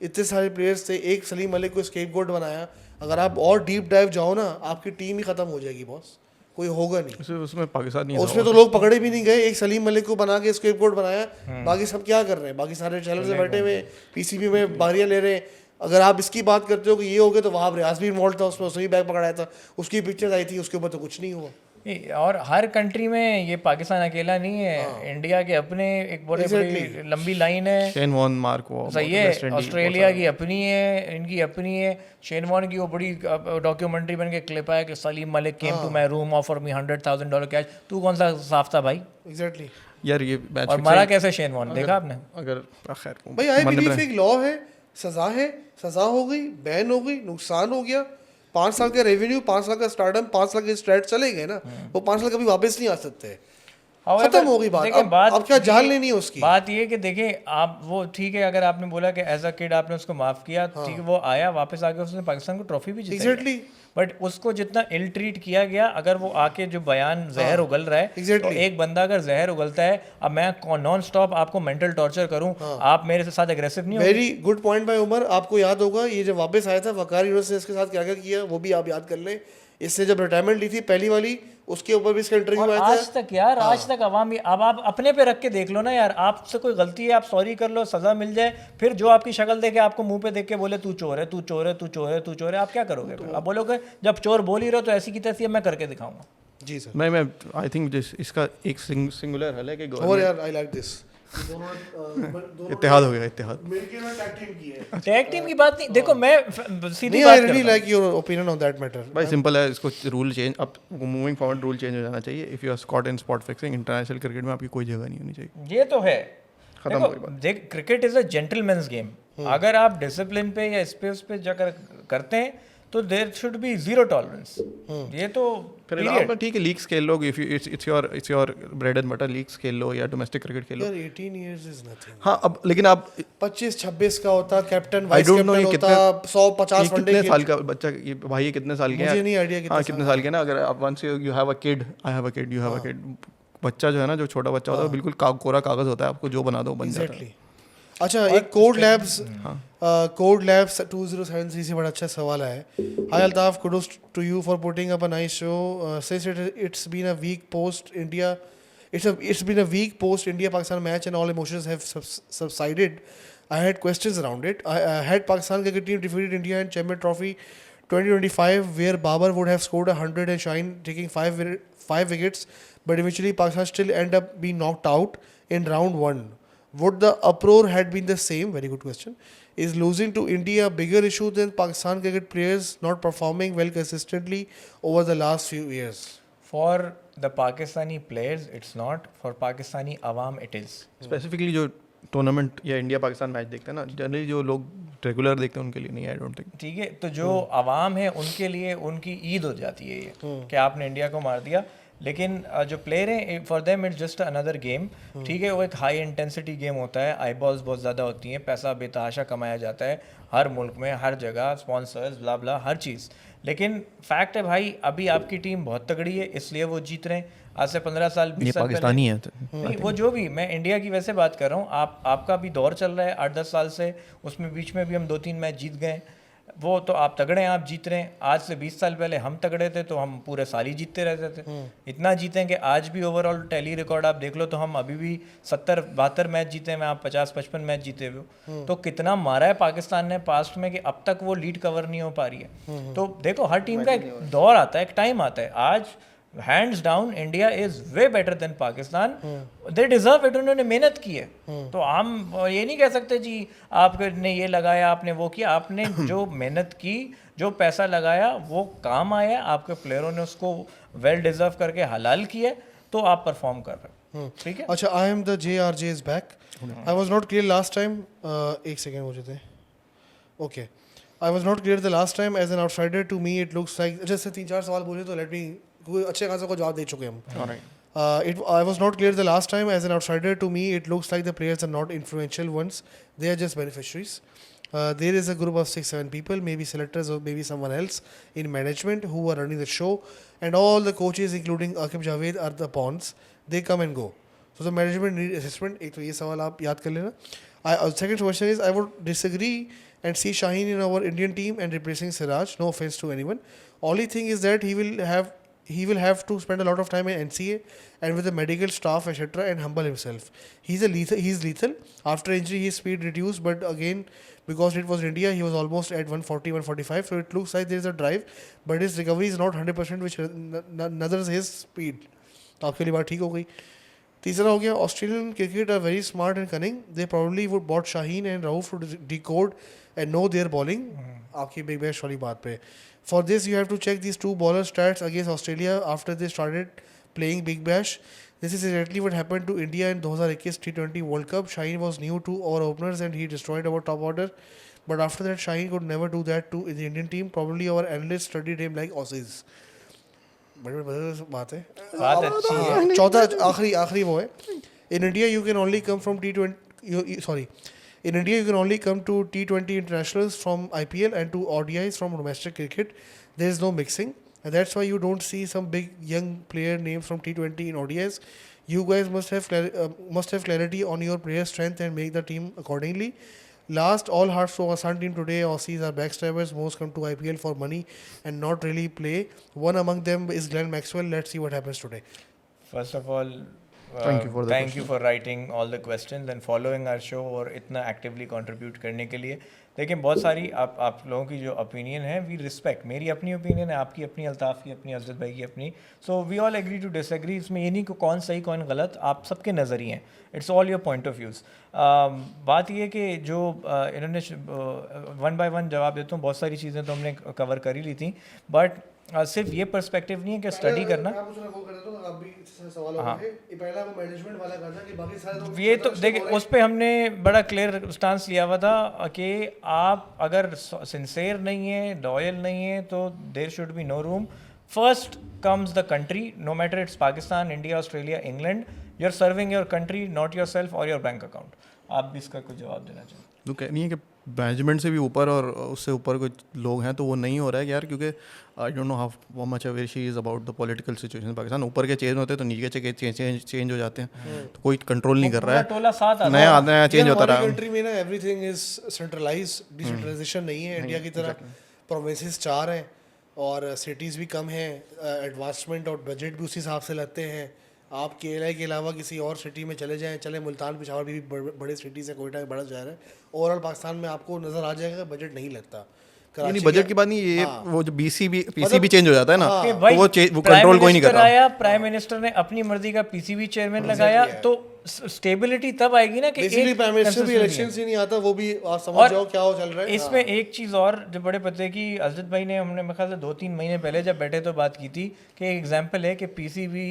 इतने सारे प्लेयर्स थे, एक सलीम मलिक को स्केपगोट बनाया। अगर आप और डीप डाइव जाओ ना, आपकी टीम ही खत्म हो जाएगी बॉस, कोई होगा नहीं। उसमें पाकिस्तान नहीं, उसमें तो लोग पकड़े भी नहीं गए। एक सलीम मलिक को बना के स्केपगोट बनाया, बाकी सब क्या कर रहे हैं? बाकी सारे चैनल से बैठे हुए पीसीबी में बारियां ले रहे हैं। अगर आप इसकी बात करते हो कि ये हो गया, तो वहाँ रियाज भी इन्वॉल्व था उसमें, उसने भी बैग पकड़ाया था, उसकी पिक्चर्स आई थी, उसके ऊपर तो कुछ नहीं हुआ। और हर कंट्री में ये पाकिस्तान अकेला नहीं है, इंडिया के अपने एक बड़ी लंबी लाइन है। शेन वॉर्न, मार्क वॉ, सही है, ऑस्ट्रेलिया की अपनी है, इनकी अपनी है। शेन वॉर्न की वो बड़ी डॉक्यूमेंट्री बन के क्लिप आया कि Salim Malik came to my room, offer me $100,000 cash. तू कौन सा साफ था भाई? एग्जैक्टली यार ये मैच और मरा कैसे शेन वॉर्न, देखा आपने? अगर खैर भाई आई बिलीव एक लॉ है, सजा है, सजा हो गई, बैन हो गई, नुकसान हो गया, 5 साल का रेवेन्यू, 5 साल का स्टार्टअप, 5 साल के स्ट्रेट चले गए ना, वो 5 साल कभी वापस नहीं आ सकते। खत्म हो गई बात। अब क्या जान लेनी है उसकी? बात ये कि देखिए आप, वो ठीक है, अगर आपने बोला कि एज अ किड आपने उसको माफ किया, ठीक है, वो आया वापस आके उसने पाकिस्तान को ट्रॉफी भी जीती। एग्जैक्टली। बट उसको जितना इल ट्रीट किया गया, अगर वो आके जो बयान जहर उगल रहा है, तो एक बंदा अगर जहर उगलता है, अब मैं नॉन स्टॉप आपको मेंटल टॉर्चर करूं, आप मेरे साथ एग्रेसिव नहीं हो? वेरी गुड पॉइंट भाई उमर। आपको याद होगा ये जब वापस आया था वकार यूनुस ने इसके साथ क्या क्या किया, वो भी आप याद कर लें। इसने जब रिटायरमेंट ली थी पहली वाली, उसके ऊपर भी इसका इंटरव्यू आया था। आज तक यार, आज तक अवामी, अब आप अपने पे रख के देख लो ना यार, आपसे कोई गलती है, आप सॉरी कर लो, सजा मिल जाए, फिर जो आपकी शक्ल देखे, आपको मुंह पे देख के बोले तू चोर है, तू चोर है, तू चोर है, तू चोर है, आप क्या करोगे? आप बोलोगे जब चोर बोल ही रहो तो ऐसी की तैसी मैं करके दिखाऊंगा। जी सर। मैं आई थिंक इसका एक सिंगुलर हल है कि और गवर्नमेंट यार आई लाइक दिस, दोनों इत्तेहाद हो गया, इत्तेहाद। मिलके ना टैग टीम की है। टैग टीम की बात नहीं, देखो मैं सीधी नहीं, बात आई करता रियली हूँ। Like your opinion on that matter. भाई सिंपल है, इसको रूल चेंज, अब मूविंग फॉरवर्ड रूल चेंज हो जाना चाहिए। If you are caught in spot fixing, international cricket में आपकी कोई जगह नहीं होनी चाहिए। ये तो है। खत्म हो गई बात। देख, cricket is a gentleman's game. अगर आप डिसिप्लिन पे या उस पे जाकर करते हैं तो there should be zero tolerance. ये तो फिर period। आप ठीक है लीग्स खेल लो, if it's your bread and butter, leagues खेल लो या डोमेस्टिक क्रिकेट खेल लो। यार 18 इयर्स इज नथिंग। हाँ, अब लेकिन आप 25-26 का होता, captain I vice don't know ये कैप्टन कितने होता, 100-50 वनडे कितने साल का बच्चा, ये भाई ये कितने साल के मुझे हैं? नहीं idea कितने हाँ, साल कितने साल के ना, अगर आप once you have a kid, I have a kid, you have a kid, बच्चा जो है ना, जो छोटा बच्चा होता है वो बिल्कुल कोरा कागज होता है, आपको जो बना दो बन जाता है। एग्जैक्टली। अच्छा, एक कोड लैब्स 2073 से बड़ा अच्छा सवाल है। Hi Altaf, kudos to you for putting up a nice show. Since it's been a week post India, it's been a week post India Pakistan match and all emotions have subsided. I had questions around it. I had Pakistan cricket team defeated India in Champions Trophy 2025, where Babar would have scored 100 and Shaheen taking five wickets, but eventually Pakistan still end up being knocked out in round one. Would the uproar had been the same? Very good question. Is losing to India a bigger issue than Pakistan cricket players not performing well consistently over the last few years? For the Pakistani players, it's not. For Pakistani awam, it is. Specifically जो टूर्नामेंट या इंडिया पाकिस्तान मैच देखते हैं ना, जनरली जो लोग रेगुलर देखते हैं उनके लिए नहीं, आई डोंट थिंक। ठीक है, तो जो अवाम है उनके लिए उनकी ईद हो जाती है ये कि आपने इंडिया को मार दिया। लेकिन जो प्लेयर हैं, for them it's just another game. ठीक है, वो एक हाई इंटेंसिटी गेम होता है, आई बॉल्स बहुत ज़्यादा होती हैं, पैसा बेतहाशा कमाया जाता है हर मुल्क में, हर जगह, स्पॉन्सर्स, ब्ला ब्ला, हर चीज़। लेकिन फैक्ट है भाई, अभी आपकी टीम बहुत तगड़ी है, इसलिए वो जीत रहे हैं। आज से 15 साल 20 साल पाकिस्तानी है नहीं, वो जो भी, मैं इंडिया की वैसे बात कर रहा हूँ। आपका भी दौर चल रहा है 8-10 साल से, उसमें बीच में भी हम 2-3 मैच जीत गए। वो तो आप तगड़े हैं, आप जीत रहे हैं। आज से 20 साल पहले हम तगड़े थे तो हम पूरे साल ही जीतते रहते थे। इतना जीते हैं कि आज भी ओवरऑल टैली रिकॉर्ड आप देख लो तो हम अभी भी 70-72 मैच जीते हैं, आप 50-55 मैच जीते हुए हो। तो कितना मारा है पाकिस्तान ने पास्ट में कि अब तक वो लीड कवर नहीं हो पा रही है। तो देखो, हर टीम का एक दौर आता है, एक टाइम आता है। आज hands down India is way better than Pakistan. They deserve it, उन्होंने मेहनत की है। तो हम ये नहीं कह सकते जी आपने ये लगाया, आपने वो किया। आपने जो मेहनत की, जो पैसा लगाया, वो काम आया, आपके प्लेयरों ने उसको वेल डिजर्व करके हलाल किया, तो आप परफॉर्म कर रहे हो। ठीक है। अच्छा, I am the JRJ is back. I was not clear last time. एक सेकेंड मुझे दे। Okay, I was not clear the last time as an outsider to me it looks like. जैसे 3-4 सवाल बोले तो लेट मी, अच्छे खासा को जवाब दे चुके हम। I was not clear the last time. As an outsider, to me, it looks like the players are not influential ones. They are just beneficiaries. There is a group of 6-7 people, maybe selectors or maybe someone else in management who are running the show, and all the coaches, including Aqib Javed, are the pawns. They come and go. So the management need assessment. एक तो ये सवाल आप याद कर लेना. Second question is, I would disagree and see Shaheen in our Indian team and replacing Siraj. No offense to anyone. Only thing is that he will have to spend a lot of time in NCA and with the medical staff, etc., and humble himself. He's lethal. After injury, his speed reduced, but again, because it was India, he was almost at 140, 145. So it looks like there is a drive, but his recovery is not 100%, which neither is his speed. तो आपके लिए बात ठीक हो गई। तीसरा हो गया, Australian cricket are very smart and cunning. They probably would bought Shaheen and Rauf to decode and know their bowling. आपकी बिग बैश वाली बात पे। For this, you have to check these two bowler stats against Australia after they started playing Big Bash. This is exactly what happened to India in 2021 T20 World Cup. Shaheen was new to our openers and he destroyed our top order. But after that, Shaheen could never do that to the Indian team. Probably our analysts studied him like Aussies. बड़ी बात है। बात अच्छी है। चौथा आखिरी वो है। In India, you can only come from T20. In India, you can only come to T20 internationals from IPL and to ODIs from domestic cricket. There is no mixing, and that's why you don't see some big young player names from T20 in ODIs. You guys must have clarity on your player strength and make the team accordingly. Last, all hearts to Assam team today. Aussies are backstabbers. Most come to IPL for money and not really play. One among them is Glenn Maxwell. Let's see what happens today. First of all, thank you for writing all the questions and following our show और इतना actively contribute करने के लिए। लेकिन बहुत सारी आप लोगों की जो ओपिनियन है वी रिस्पेक्ट, मेरी अपनी ओपिनियन है, आपकी अपनी, अल्ताफ़ की अपनी, अजद भाई की अपनी, so we all agree to disagree. इसमें ये नहीं कि कौन सही कौन गलत, आप सबके नज़रिए हैं, it's all your point of views. बात ये कि जो इन्होंने वन बाय वन जवाब देता हूँ, बहुत सारी चीज़ें तो हमने कवर कर ही ली थी, बट सिर्फ ये पर्सपेक्टिव नहीं है कि स्टडी करना। ये तो देखिए उस पे हमने बड़ा क्लियर स्टांस लिया हुआ था कि आप अगर सिंसेयर नहीं है, लॉयल नहीं है, तो there should be no room. First comes the country, no matter it's Pakistan, India, Australia, England, you are serving your country, not yourself और योर बैंक अकाउंट। आप भी इसका कुछ जवाब देना चाहिए। तो कह नहीं है कि मैनेजमेंट से भी ऊपर और उससे ऊपर कुछ लोग हैं, तो वो नहीं हो रहा है यार, क्योंकि I don't know how much aware she is about the political situation in Pakistan. ऊपर के चेंज होते हैं तो नीचे के चेंज हो जाते हैं, तो कोई कंट्रोल नहीं कर रहा है, टोला साथ आता है, नया चेंज होता रहा है। कंट्री में ना एवरीथिंग इज सेंट्रलाइज्ड, डिसेंट्रलाइजेशन नहीं है इंडिया की तरह। प्रोविंसेस 4 हैं और सिटीज़ भी कम हैं, एडवांसमेंट और बजट भी उसी हिसाब से लगते हैं। आप केरला के अलावा किसी और सिटी में चले जाएं, चले मुल्तान पेशावर भी बड़े सिटीज़ हैं, कोयटा बड़ा शहर है, ओवरऑल पाकिस्तान में आपको नज़र आ जाएगा बजट नहीं लगता। नहीं बजट की बात नहीं, ये वो जो पीसीबी चेंज हो जाता है ना, तो वो कंट्रोल कोई नहीं कर रहा। प्राइम मिनिस्टर ने अपनी मर्जी का पीसीबी चेयरमैन लगाया, तो स्टेबिलिटी तब आएगी ना कि बेसिकली प्राइम मिनिस्टर भी इलेक्शंस ही नहीं आता, वो भी आप समझ जाओ क्या हो चल रहा है। इसमें एक चीज़ और जो बड़े पते की, अजद भाई ने हमने मेरे ख्याल से 2-3 महीने पहले जब बैठे तो बात की थी कि एक एग्जांपल है कि पीसीबी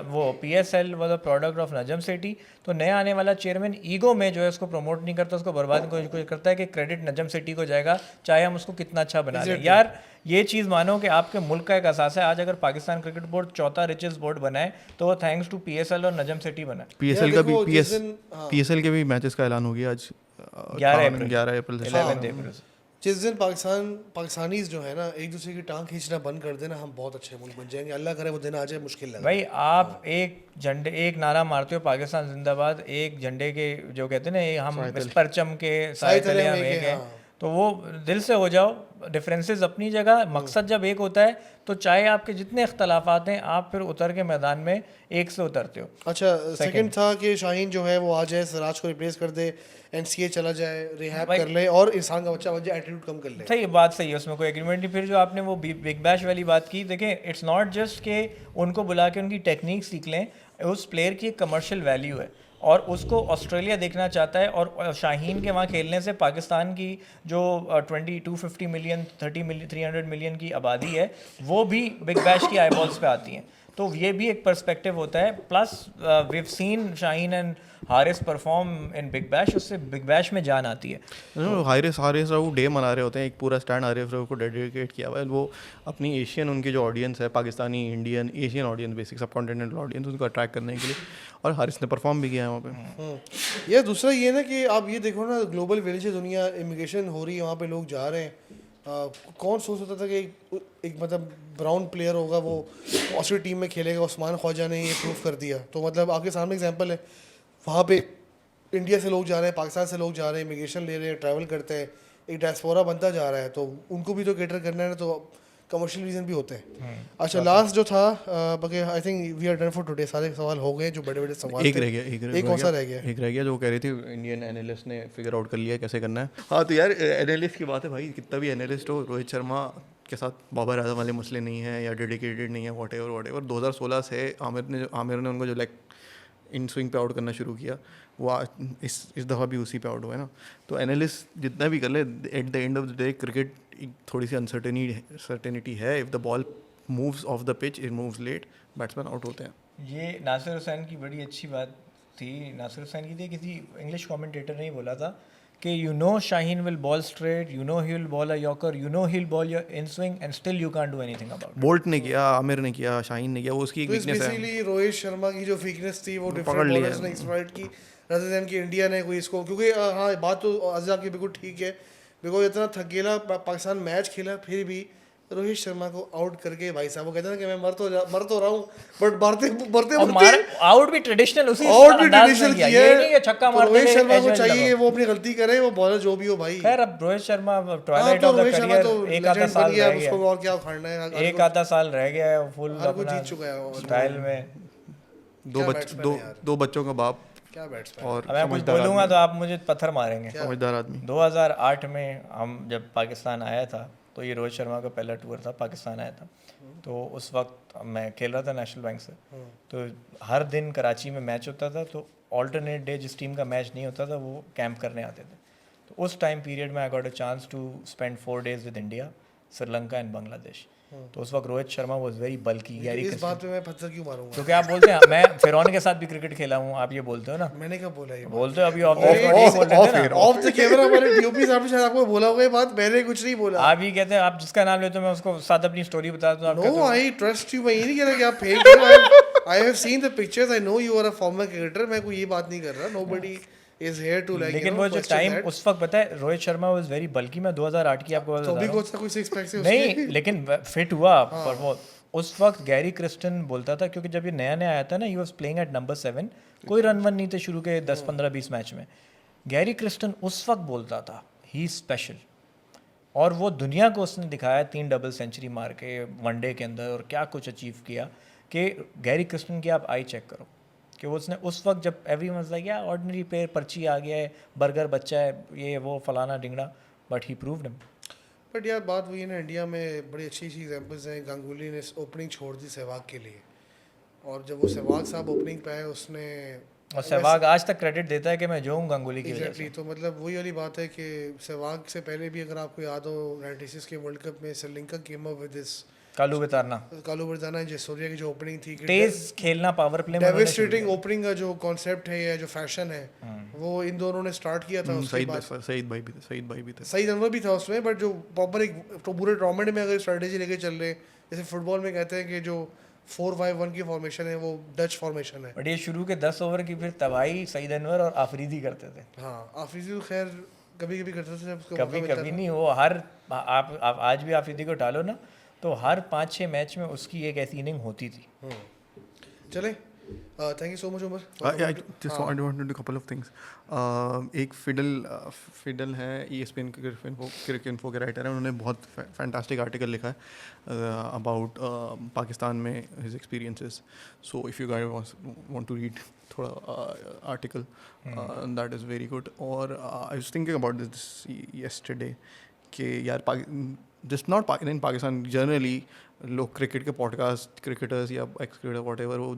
वो PSL was a product of Najam Sethi, तो नया आने वाला चेयरमैन ईगो में जो है उसको प्रमोट नहीं करता, उसको बर्बाद कोशिश करता है कि क्रेडिट नजम सेठी को जाएगा, चाहे हम उसको कितना अच्छा बना दें। यार ये चीज़ मानो कि आपके मुल्क का एक असास है, आज अगर पाकिस्तान क्रिकेट बोर्ड चौथा रिचेस्ट बोर्ड बना है तो वो थैंक्स टू पीएसएल और नजम सेठी बना है। पीएसएल का भी पीएसएल के भी मैचेस का ऐलान हो गया आज 11 अप्रैल से। जिस दिन पाकिस्तानीज जो है ना एक दूसरे की टांग खींचना बंद कर देना, हम बहुत अच्छे मुल्क बन जाएंगे। अल्लाह करे वो दिन आ जाए, मुश्किल लगा भाई। आप एक नारा मारते हो पाकिस्तान जिंदाबाद, एक झंडे के जो कहते हैं ना हम परचम के साए तले हम एक हैं, तो वो दिल से हो जाओ। डिफरेंसेस अपनी जगह, मकसद जब एक होता है तो चाहे आपके जितने इख्तलाफात हैं, आप फिर उतर के मैदान में एक से उतरते हो। अच्छा, सेकंड था कि शाहीन जो है वो आ जाए, सिराज को रिप्लेस कर दे, एनसीए चला जाए, रिहैब कर ले और इंसान का बच्चा बन जाए, एटीट्यूड कम कर ले। सही बात, सही है, उसमें कोई एग्रीमेंट नहीं। फिर जो आपने वो बिग बैश वाली बात की, देखें इट्स नॉट जस्ट कि उनको बुला के उनकी टेक्निक सीख लें, उस प्लेयर की एक कमर्शियल वैल्यू है और उसको ऑस्ट्रेलिया देखना चाहता है। और शाहीन के वहाँ खेलने से पाकिस्तान की जो 250 मिलियन 300 मिलियन की आबादी है, वो भी बिग बैश की आईबॉल्स पे आती हैं, तो ये भी एक पर्सपेक्टिव होता है। Plus we have seen Shaheen and Haris perform in big bash, उससे बिग बैश में जान आती है। हारिस राव डे मना रहे होते हैं, एक पूरा स्टैंड हारिस राव को डेडिकेट किया हुआ है। वो अपनी एशियन, उनकी जो ऑडियंस है, Pakistani, Indian, Asian audience, basic सब कॉन्टिनेंटल ऑडियंस, उनको अट्रैक्ट करने के लिए, और हारिस ने परफॉर्म भी किया है वहाँ पे। ये दूसरा ये ना कि आप ये देखो ना, ग्लोबल विलेज दुनिया, इमिग्रेशन हो रही है, वहाँ पे लोग जा रहे हैं। कौन सोच सकता था कि एक मतलब ब्राउन प्लेयर होगा वो ऑस्ट्रेलिया टीम में खेलेगा। उस्मान ख्वाजा ने ये प्रूव कर दिया। तो मतलब आपके सामने एग्जांपल है, वहाँ पे इंडिया से लोग जा रहे हैं, पाकिस्तान से लोग जा रहे हैं, इमिग्रेशन ले रहे हैं, ट्रैवल करते हैं, एक डायस्पोरा बनता जा रहा है, तो उनको भी तो कैटर करना है ना, तो कमर्शियल रीज़न भी होते हैं। अच्छा, लास्ट जो था बाकी I think we are done for today, सारे सवाल हो गए जो बड़े बड़े सवाल। एक रह गया, एक कौन सा रह गया? एक रह गया जो कह रही थी इंडियन एनालिस्ट ने फिगर आउट कर लिया कैसे करना है। हाँ तो यार एनालिस्ट की बात है भाई, कितना भी एनालिस्ट हो, रोहित शर्मा के साथ बाबर आजम वाले मसले नहीं है या डेडिकेटेड नहीं है, वॉट एवर 2016 से आमिर ने उनको जो लाइक इन स्विंग पे आउट करना शुरू किया, वो इस दफ़ा भी उसी पे आउट हुआ है ना। तो एनालिस्ट जितना भी कर ले, at the end of the day cricket थोड़ी सी अनसर्टेनिटी है। If the ball moves off the pitch, it moves late, batsman out होते हैं। ये नासिर हुसैन की बड़ी अच्छी बात थी, नासिर हुसैन की थी, किसी इंग्लिश कमेंटेटर ने ही बोला था कि you know Shaheen will ball straight, you know he will ball a yorker, you know he will ball in swing and still you can't do anything about. Bolt ने किया, आमिर ने किया, शाहीन ने किया, वो उसकी एक वीकनेस है। बेसिकली रोहित शर्मा की जो वीकनेस थी वो डिफरेंट बॉलर्स ने एक्सप्लॉइट की, rather than कि इंडिया ने कोई इसको, क्योंकि हाँ बात तो अज़ा की बिल्कुल ठीक है, बिकॉज इतना थकेला पाकिस्तान मैच खेला, फिर भी रोहित शर्मा को आउट करके भाई साहब वो कहते हैं कि मैं मर तो रहा हूँ, बट मरते आउट भी ट्रेडिशनल किया है। छक्का मारते रोहित शर्मा को चाहिए वो अपनी गलती करे, वो बॉलर जो भी हो भाई। खैर अब Rohit Sharma Twilight of the career, एक आधा साल रह गया, उसको और क्या उखाड़ना है, एक आधा साल रह गया है, फुल अपना जीत चुका है स्टाइल में। दो बच्चों का बाप, क्या बैट्समैन। और अब मैं कुछ समझदार बोलूँगा आदमी, तो आप मुझे पत्थर मारेंगे। समझदार आदमी। 2008 में हम जब पाकिस्तान आया था तो ये रोहित शर्मा का पहला टूर था, पाकिस्तान आया था। तो उस वक्त मैं खेल रहा था नेशनल बैंक से, तो हर दिन कराची में मैच होता था, तो ऑल्टरनेट डे जिस टीम का मैच नहीं होता था वो कैंप करने आते थे। तो उस टाइम पीरियड में I got a chance to spend 4 days with India, Sri Lanka and Bangladesh. तो उस वक्त Rohit Sharma was very bulky, Gary इस क्रिस्टन। बात पे मैं पत्थर क्यों मारूंगा? क्योंकि आप बोलते हैं मैं फिरौन के साथ भी क्रिकेट खेला हूँ, आप ये बोलते हो ना, मैंने कब बोला ये बात? बोलते हो अभी ऑफ द रिकॉर्ड यही बोल रहे थे ना। ऑफ द कैमरा हमारे डीओपी साहब ने शायद आपको बोला होगा ये बात, मैंने कुछ नहीं बोला। आप ही कहते हैं, आप जिसका नाम लेते हो मैं उसको साथ अपनी स्टोरी बता दूं, आप कहते नो हो आई ट्रस्ट यू। मैं ये नहीं कह रहा कि आप फेक हो। I have seen the pictures, I know you are a former cricketer. मैं कोई ये बात नहीं कर रहा। Nobody is here to like, लेकिन वो जो टाइम उस वक्त पता है, Rohit Sharma was very bulky. मैं 2008 की आपको बात तो बता भी रहा हूं। कोच था कोई 6 पैक से नहीं, लेकिन फिट हुआ पर वो उस वक्त गैरी क्रिस्टन बोलता था, क्योंकि जब ये नया नया आया था ना, he was playing at number 7, कोई रन वन नहीं थे शुरू के 10 15 20 मैच में। गैरी क्रिस्टन उस वक्त बोलता था ही स्पेशल, और वो दुनिया को उसने दिखाया 3 डबल सेंचुरी मार के वनडे के अंदर, और क्या कुछ अचीव किया कि गैरी क्रिस्टन की आप आई चेक करो कि वो उसने उस वक्त जब एवरीवन वाज लाइक या ऑर्डिनरी प्लेयर, पर्ची आ गया है, बर्गर बच्चा है, ये वो फलाना Dhingra, but he proved him. But यार बात वही है ना, इंडिया में बड़ी अच्छी अच्छी एग्जांपल्स हैं। गांगुली ने ओपनिंग छोड़ दी सहवाग के लिए, और जब वो सहवाग साहब ओपनिंग पे आए उसने, और सहवाग आज तक क्रेडिट देता है कि मैं जो हूँ गांगुली की वजह से। एग्जैक्टली, तो मतलब वही वाली बात है कि सहवाग से पहले भी अगर आपको याद हो 96 के वर्ल्ड कप में Sri Lanka came up with this Kaluwitharana Kaluwitharana Jayasuriya की जो ओपनिंग थी, तेज खेलना पावर प्ले में डेविस्टेटिंग ओपनिंग का जो कॉन्सेप्ट है या जो फैशन है, वो इन दोनों ने स्टार्ट किया था। उसके बाद सईद भाई भी थे। सईद अनवर भी था उसमें, बट जो प्रॉपर एक तो पूरे टूर्नामेंट में अगर स्ट्रेटेजी लेके चल रहे, जैसे फुटबॉल में कहते हैं कि जो 4-5-1 की फॉर्मेशन है वो डच फॉर्मेशन है। बट ये शुरू के 10 ओवर की फिर तबाही सईद अनवर और आफरीदी करते थे। हाँ, आफरीदी तो खैर कभी कभी करता था जब उसको कभी कभी नहीं, वो हर आप आज भी आफरीदी को डालो ना तो हर 5-6 मैच में उसकी एक ऐसी इनिंग होती थी। चले, thank you so much Umar. I just wanted to do a couple of things. एक फिडल है ESPN क्रिकेट इन्फो के राइटर हैं, उन्होंने बहुत फैंटास्टिक आर्टिकल लिखा है अबाउट पाकिस्तान में his experiences. So if you guys want to read थोड़ा article, that is very good. और I was thinking about this yesterday कि यार just not in Pakistan generally लोग क्रिकेट के पॉडकास्ट, क्रिकेटर्स या एक्स क्रिकेटर वॉट एवर, वो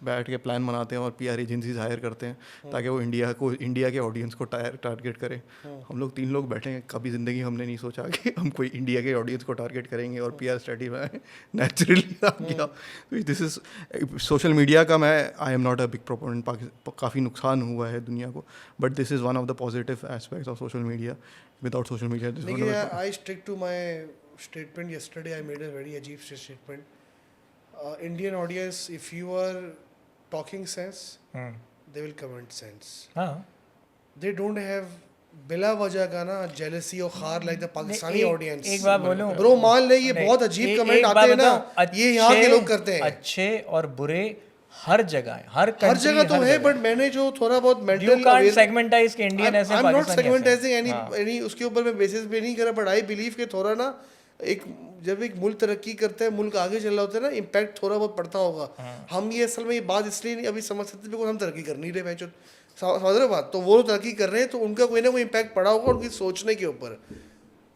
बैठ के प्लान बनाते हैं और PR एजेंसीज हायर करते हैं ताकि वो इंडिया के ऑडियंस को टारगेट करें। हम लोग 3 लोग बैठे हैं, कभी ज़िंदगी हमने नहीं सोचा कि हम कोई इंडिया के ऑडियंस को टारगेट करेंगे और PR स्ट्रेटजी बनाएं। नेचुरली आ गया। दिस इज़ सोशल मीडिया का, मैं I am not a big proponent, काफ़ी नुकसान हुआ है दुनिया को, but this is one of the positive aspects of social media. Without social media लेकिन I stick to my statement yesterday. I made a very ajeeb statement. Indian audience, if you are talking sense, they will comment sense. हाँ, They don't have बिला वजह का ना jealousy और खार like the Pakistani audience. एक बात बोलूं Bro, मान ले ये बहुत अजीब कमेंट आते हैं ना, ये यहाँ के लोग करते हैं। अच्छे और बुरे हर जगह है, हर जगह तो है, बट मैंने जो थोड़ा बहुत यू मेंटल कांट सेगमेंटाइज के इंडियन ऐसे, आई एम नॉट पाकिस्तानी सेगमेंटाइजिंग ऐसे। एनी उसके ऊपर मैं बेसिस पे नहीं कर रहा, बट आई बिलीव के थोड़ा ना एक जब एक मुल्क तरक्की करता है, मुल्क आगे चल रहा होता है ना, इम्पैक्ट थोड़ा बहुत पड़ता होगा। हम ये असल में ये बात इसलिए नहीं अभी समझ सकते बिकॉज हम तरक्की कर नहीं रहे हैं, समझ रहे बात, तो वो तरक्की कर रहे हैं तो उनका कोई ना कोई इम्पैक्ट पड़ा होगा उनकी सोचने के ऊपर।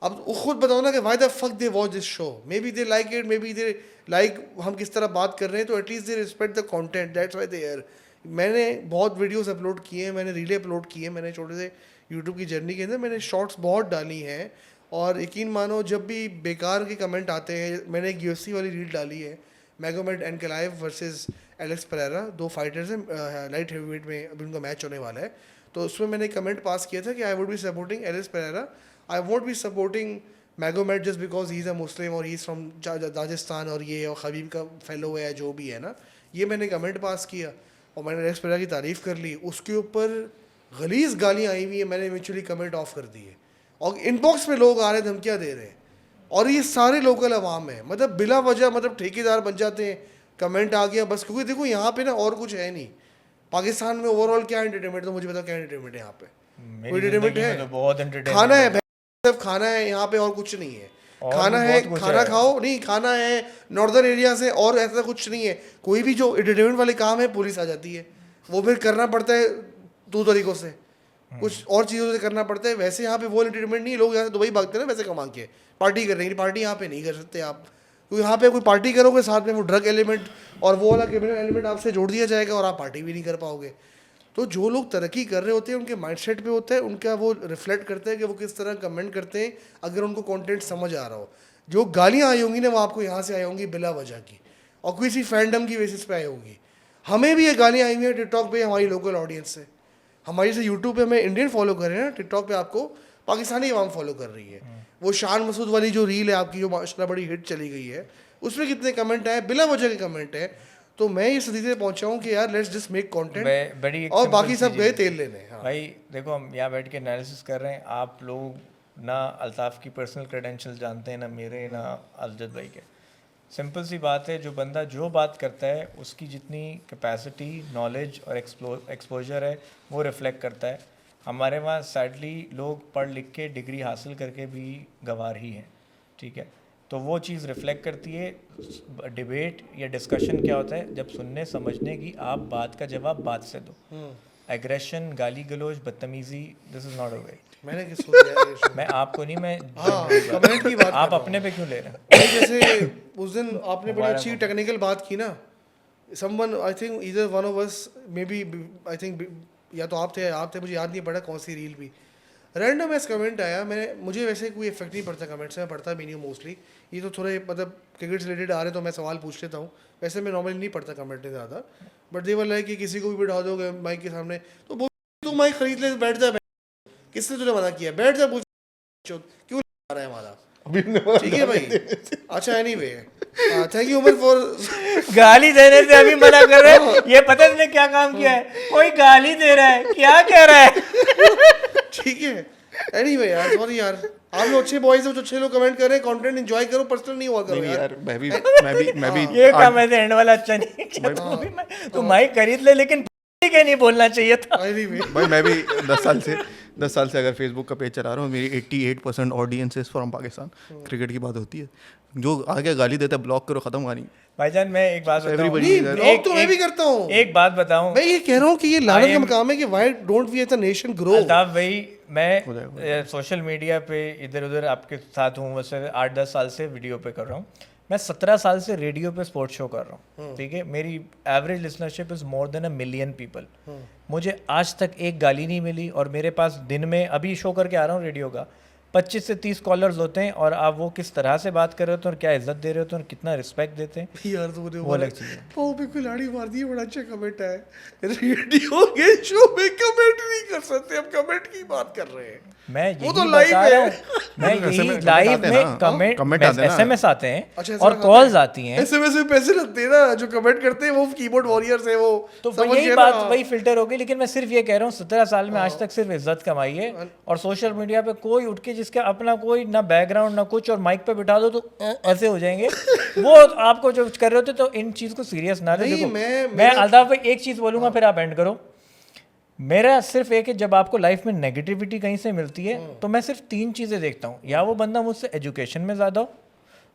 अब खुद बताओ ना कि why the fuck they watch this show, maybe they like it, maybe they like हम किस तरह बात कर रहे हैं, तो at least they respect the content, that's why they are. मैंने बहुत वीडियोस अपलोड किए हैं, मैंने रीलें अपलोड की हैं, मैंने छोटे से यूट्यूब की जर्नी के अंदर मैंने शॉर्ट्स बहुत डाली हैं, और यकीन मानो जब भी बेकार के कमेंट आते हैं, मैंने एक UFC वाली रील डाली है, Magomed Ankalaev versus Alex Pereira, 2 fighters हैं लाइट हेवीवेट में, अभी उनका मैच होने वाला है, तो उसमें मैंने कमेंट पास किया था कि I would be supporting Alex Pereira, I won't be supporting Magomed just because he is a Muslim और ही इज़ फ्रॉम राजस्थान और ये और खबीब का फेलो है जो भी है ना, ये मैंने कमेंट पास किया और मैंने एलेक्स पेरेरा की तारीफ़ कर ली। उसके ऊपर गलीज़ गालियाँ आई हुई है, मैंने इवेंचुअली कमेंट ऑफ कर दिए, और इनबॉक्स में लोग आ रहे हैं धमकियाँ दे रहे हैं, और ये सारे लोकल अवाम है, मतलब बिला वजह मतलब ठेकेदार बन जाते हैं, कमेंट आ गया बस, क्योंकि देखो यहाँ पे ना और कुछ है नहीं पाकिस्तान में ओवरऑल। क्या एंटरटेनमेंट, तो मुझे बताओ क्या एंटरटेनमेंट है यहाँ पे? कोई एंटरटेनमेंट है? तो बहुत एंटरटेनमेंट, खाना है, सिर्फ खाना है यहाँ पे, और कुछ नहीं है। खाना है, खाना खाओ, नहीं खाना है नॉर्दर्न एरिया से, और ऐसा कुछ नहीं है। कोई भी जो एंटरटेनमेंट वाले काम है पुलिस आ जाती है, वो फिर करना पड़ता है 2 तरीक़ों से, कुछ और चीज़ों से करना पड़ता है। वैसे यहाँ पे वो एंटरटेनमेंट नहीं, लोग यहाँ से दुबई भागते हैं ना वैसे कमा के पार्टी कर रहे हैं, पार्टी यहाँ पे नहीं कर सकते आप, क्योंकि यहाँ पे कोई पार्टी करोगे साथ में वो ड्रग एलिमेंट और वो वाला क्रिमिनल एलिमेंट आपसे जोड़ दिया जाएगा और आप पार्टी भी नहीं कर पाओगे। तो जो लोग तरक्की कर रहे होते हैं उनके माइंडसेट पे होता है, उनका वो रिफ्लेक्ट करते हैं कि वो किस तरह कमेंट करते हैं अगर उनको कंटेंट समझ आ रहा हो। जो गालियाँ आई होंगी ना वो आपको यहाँ से आई होंगी बिला वजह की और किसी फैंडम की बेसिस पे आई होगी। हमें भी ये गालियाँ आई हुई हैं टिकटॉक पे हमारी लोकल ऑडियंस से, हमारी से यूट्यूब पे हमें इंडियन फॉलो कर रहे हैं ना, टिकटॉक पे आपको पाकिस्तानी आवाम फॉलो कर रही है। वो शान मसूद वाली जो रील है आपकी जो माशाल्लाह बड़ी हिट चली गई है, उसमें कितने कमेंट आए, बिला वजह के कमेंट है। तो मैं इस नतीजे पे पहुंचा हूँ कि यार लेट्स जस्ट मेक कंटेंट और बाकी सब गए तेल लेने। हाँ भाई देखो हम यहाँ बैठ के एनालिसिस कर रहे हैं, आप लोग ना अल्ताफ़ की पर्सनल क्रेडेंशियल जानते हैं, ना मेरे ना अजद भाई के। सिंपल सी बात है, जो बंदा जो बात करता है उसकी जितनी कैपेसिटी, नॉलेज और एक्सपोजर है वो रिफ्लेक्ट करता है। हमारे वहाँ सैडली लोग पढ़ लिख के डिग्री हासिल करके भी गंवार ही हैं, ठीक है। तो वो चीज़ रिफ्लेक्ट करती है। डिबेट या डिस्कशन क्या होता है, जब सुनने समझने की आप बात का जवाब बात से दो। एग्रेशन, गाली गलौज, बदतमीज़ी, दिस इज़ नॉट अ वे। मैंने किस सोच लिया मैं आपको नहीं, मैं कमेंट की बात आप कर रहा अपने पे क्यों ले रहे हैं? हूँ। भाई जैसे उस दिन आपने बड़ी अच्छी टेक्निकल बात की ना, someone I think either one of us maybe I think या तो आप थे मुझे याद नहीं पड़ा कौन सी रील भी, रैंडम ऐसा कमेंट आया। मुझे वैसे कोई इफेक्ट नहीं पड़ता कमेंट से, मैं पढ़ता भी नहीं हूँ मोस्टली। ये तो थोड़े मतलब क्रिकेट से रिलेटेड आ रहे तो मैं सवाल पूछ लेता हूँ, वैसे मैं नॉर्मली नहीं पढ़ता कमेंट में ज़्यादा। बट देवर लाइक कि किसी को भी बिठा दोगे माइक के सामने तो बोल तू माइक खरीद ले, बैठ जा, किसने तुझे मना किया, बैठ जा, पूछ क्यों आ रहा है हमारा, ठीक है भाई। अच्छा anyway thank you Umar for गाली देने से अभी मना कर रहे हैं, ये पता है क्या काम किया है? कोई गाली दे रहा है, क्या कह रहा है? ठीक है एनीवे यार, सॉरी यार, आप लोग अच्छे बॉयज हो, जो अच्छे लोग कमेंट कर रहे हैं, कंटेंट एंजॉय करो, पर्सनल नहीं हुआ करो यार। मैं भी ये काम ऐसे एंड वाला अच्छा नहीं है। तू माइक खरीद ले, लेकिन ठीक है नहीं बोलना चाहिए था। Anyway, भाई मैं भी 10 साल से अगर फेसबुक का पेज चला रहा हूँ, मेरी 88% audience is from Pakistan. Cricket की बात होती है, जो आगे गाली देता है ब्लॉक करो, खत्म कहानी। भाईजान मैं एक बात बताऊं, Everybody- नहीं ब्लॉग तो मैं भी करता हूँ। एक बात बताऊं, मैं ये कह रहा हूँ कि ये लानत का मकाम है कि why don't we as a nation grow. Altaf भाई मैं सोशल मीडिया पे इधर उधर आपके साथ हूँ, वैसे 8-10 साल से वीडियो पे कर रहा हूँ। मैं 17 साल से रेडियो पे स्पोर्ट्स शो कर रहा हूँ, ठीक है। मेरी average listenership is more than 1 million people. मुझे आज तक एक गाली नहीं मिली, और मेरे पास दिन में अभी शो करके आ रहा हूँ रेडियो का 25 से 30 कॉलर्स होते हैं, और आप वो किस तरह से बात कर रहे होते हैं और क्या इज्जत दे रहे होते हैं और कितना रिस्पेक्ट देते हैं, यार तो वो अलग चीज़ है। पाओ पे कोई लाड़ी मार दी है, बड़ा अच्छा कमेंट है। रेडियो के शो में कमेंट नहीं कर सकते, हम कमेंट की बात कर रहे हैं। मैं वो यही तो live बता है। रहा हूँ, मैं वैसे यही में लाइव comment आते हैं में ना, कमेंट comment आते हैं ना। SMS आते हैं अच्छा, और SMS कॉल्स आते आती हैं। SMS में पैसे लगते हैं ना, जो कमेंट करते हैं वो कीबोर्ड वॉरियर्स है वो। तो समझ यही गए बात ना? वही फिल्टर होगी। लेकिन मैं सिर्फ ये कह रहा हूँ 17 साल में आज तक सिर्फ इज्जत कमाई है, और सोशल मीडिया पे कोई उठ के जिसका अपना कोई ना बैकग्राउंड ना कुछ, और माइक पे बिठा दो तो ऐसे हो जाएंगे वो आपको जो कर रहे होते। तो इन चीज़ को सीरियस ना ले। नहीं, देखो मैं- मैं अल्ताफ भाई एक चीज़ बोलूँगा, फिर आप एंड करो। मेरा सिर्फ एक है, जब आपको लाइफ में नेगेटिविटी कहीं से मिलती है तो मैं सिर्फ 3 चीज़ें देखता हूँ, या वो बंदा मुझसे एजुकेशन में ज़्यादा हो,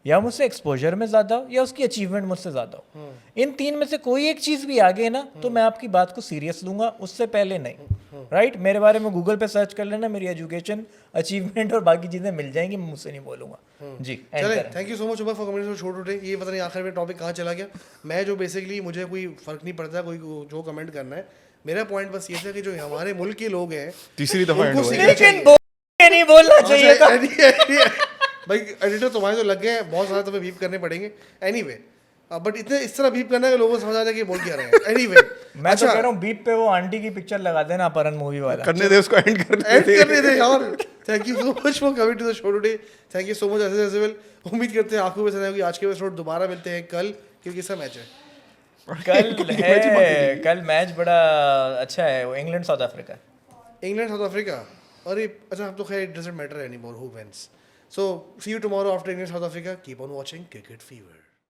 या मुझसे एक्सपोजर में ज़्यादा हो, या उसकी अचीवमेंट मुझसे ज़्यादा हो। इन 3 में से कोई एक चीज़ भी आगे ना तो मैं आपकी बात को सीरियस लूँगा, उससे पहले नहीं। राइट, मेरे बारे में गूगल पे सर्च कर लेना, मेरी एजुकेशन, अचीवमेंट और बाकी चीज़ें मिल जाएंगी, मैं मुझसे नहीं बोलूँगा जी। चले, thank you so much Umar for comments for छोड़ उठे। ये पता नहीं आखिर में टॉपिक कहाँ चला गया। मैं जो बेसिकली मुझे कोई फ़र्क नहीं पड़ता कोई जो कमेंट करना है, मेरा पॉइंट बस ये था कि जो हमारे मुल्क के लोग हैं तीसरी दफा उनको end हुआ है। सीखना लेकिन चाहिए। बोल के नहीं बोलना चाहिए था। भाई एडिटर तुम्हारे तो लग गए हैं, बहुत सारा तुम्हें बीप करने पड़ेंगे। एनीवे बट इतने इस तरह बीप करना है कि लोगों को समझ आ जाए कि बोल क्या रहे हैं। एनीवे मैं तो कह रहा हूँ बीप पे वो आंटी की पिक्चर लगा देना, अपहरण मूवी वाला। करने दे उसको, एंड करने एंड दे। करने दे यार। Thank you so much for coming to the show today. Thank you so much as well. उम्मीद करते हैं आपको भी पसंद आएगी आज के एपिसोड। दोबारा मिलते हैं कल, क्योंकि इसका मैच है कल मैच बड़ा अच्छा है, वो England South Africa. England South Africa. अरे अच्छा, अब तो खैर it doesn't matter anymore who wins. So see you tomorrow after England South Africa. Keep on watching cricket fever.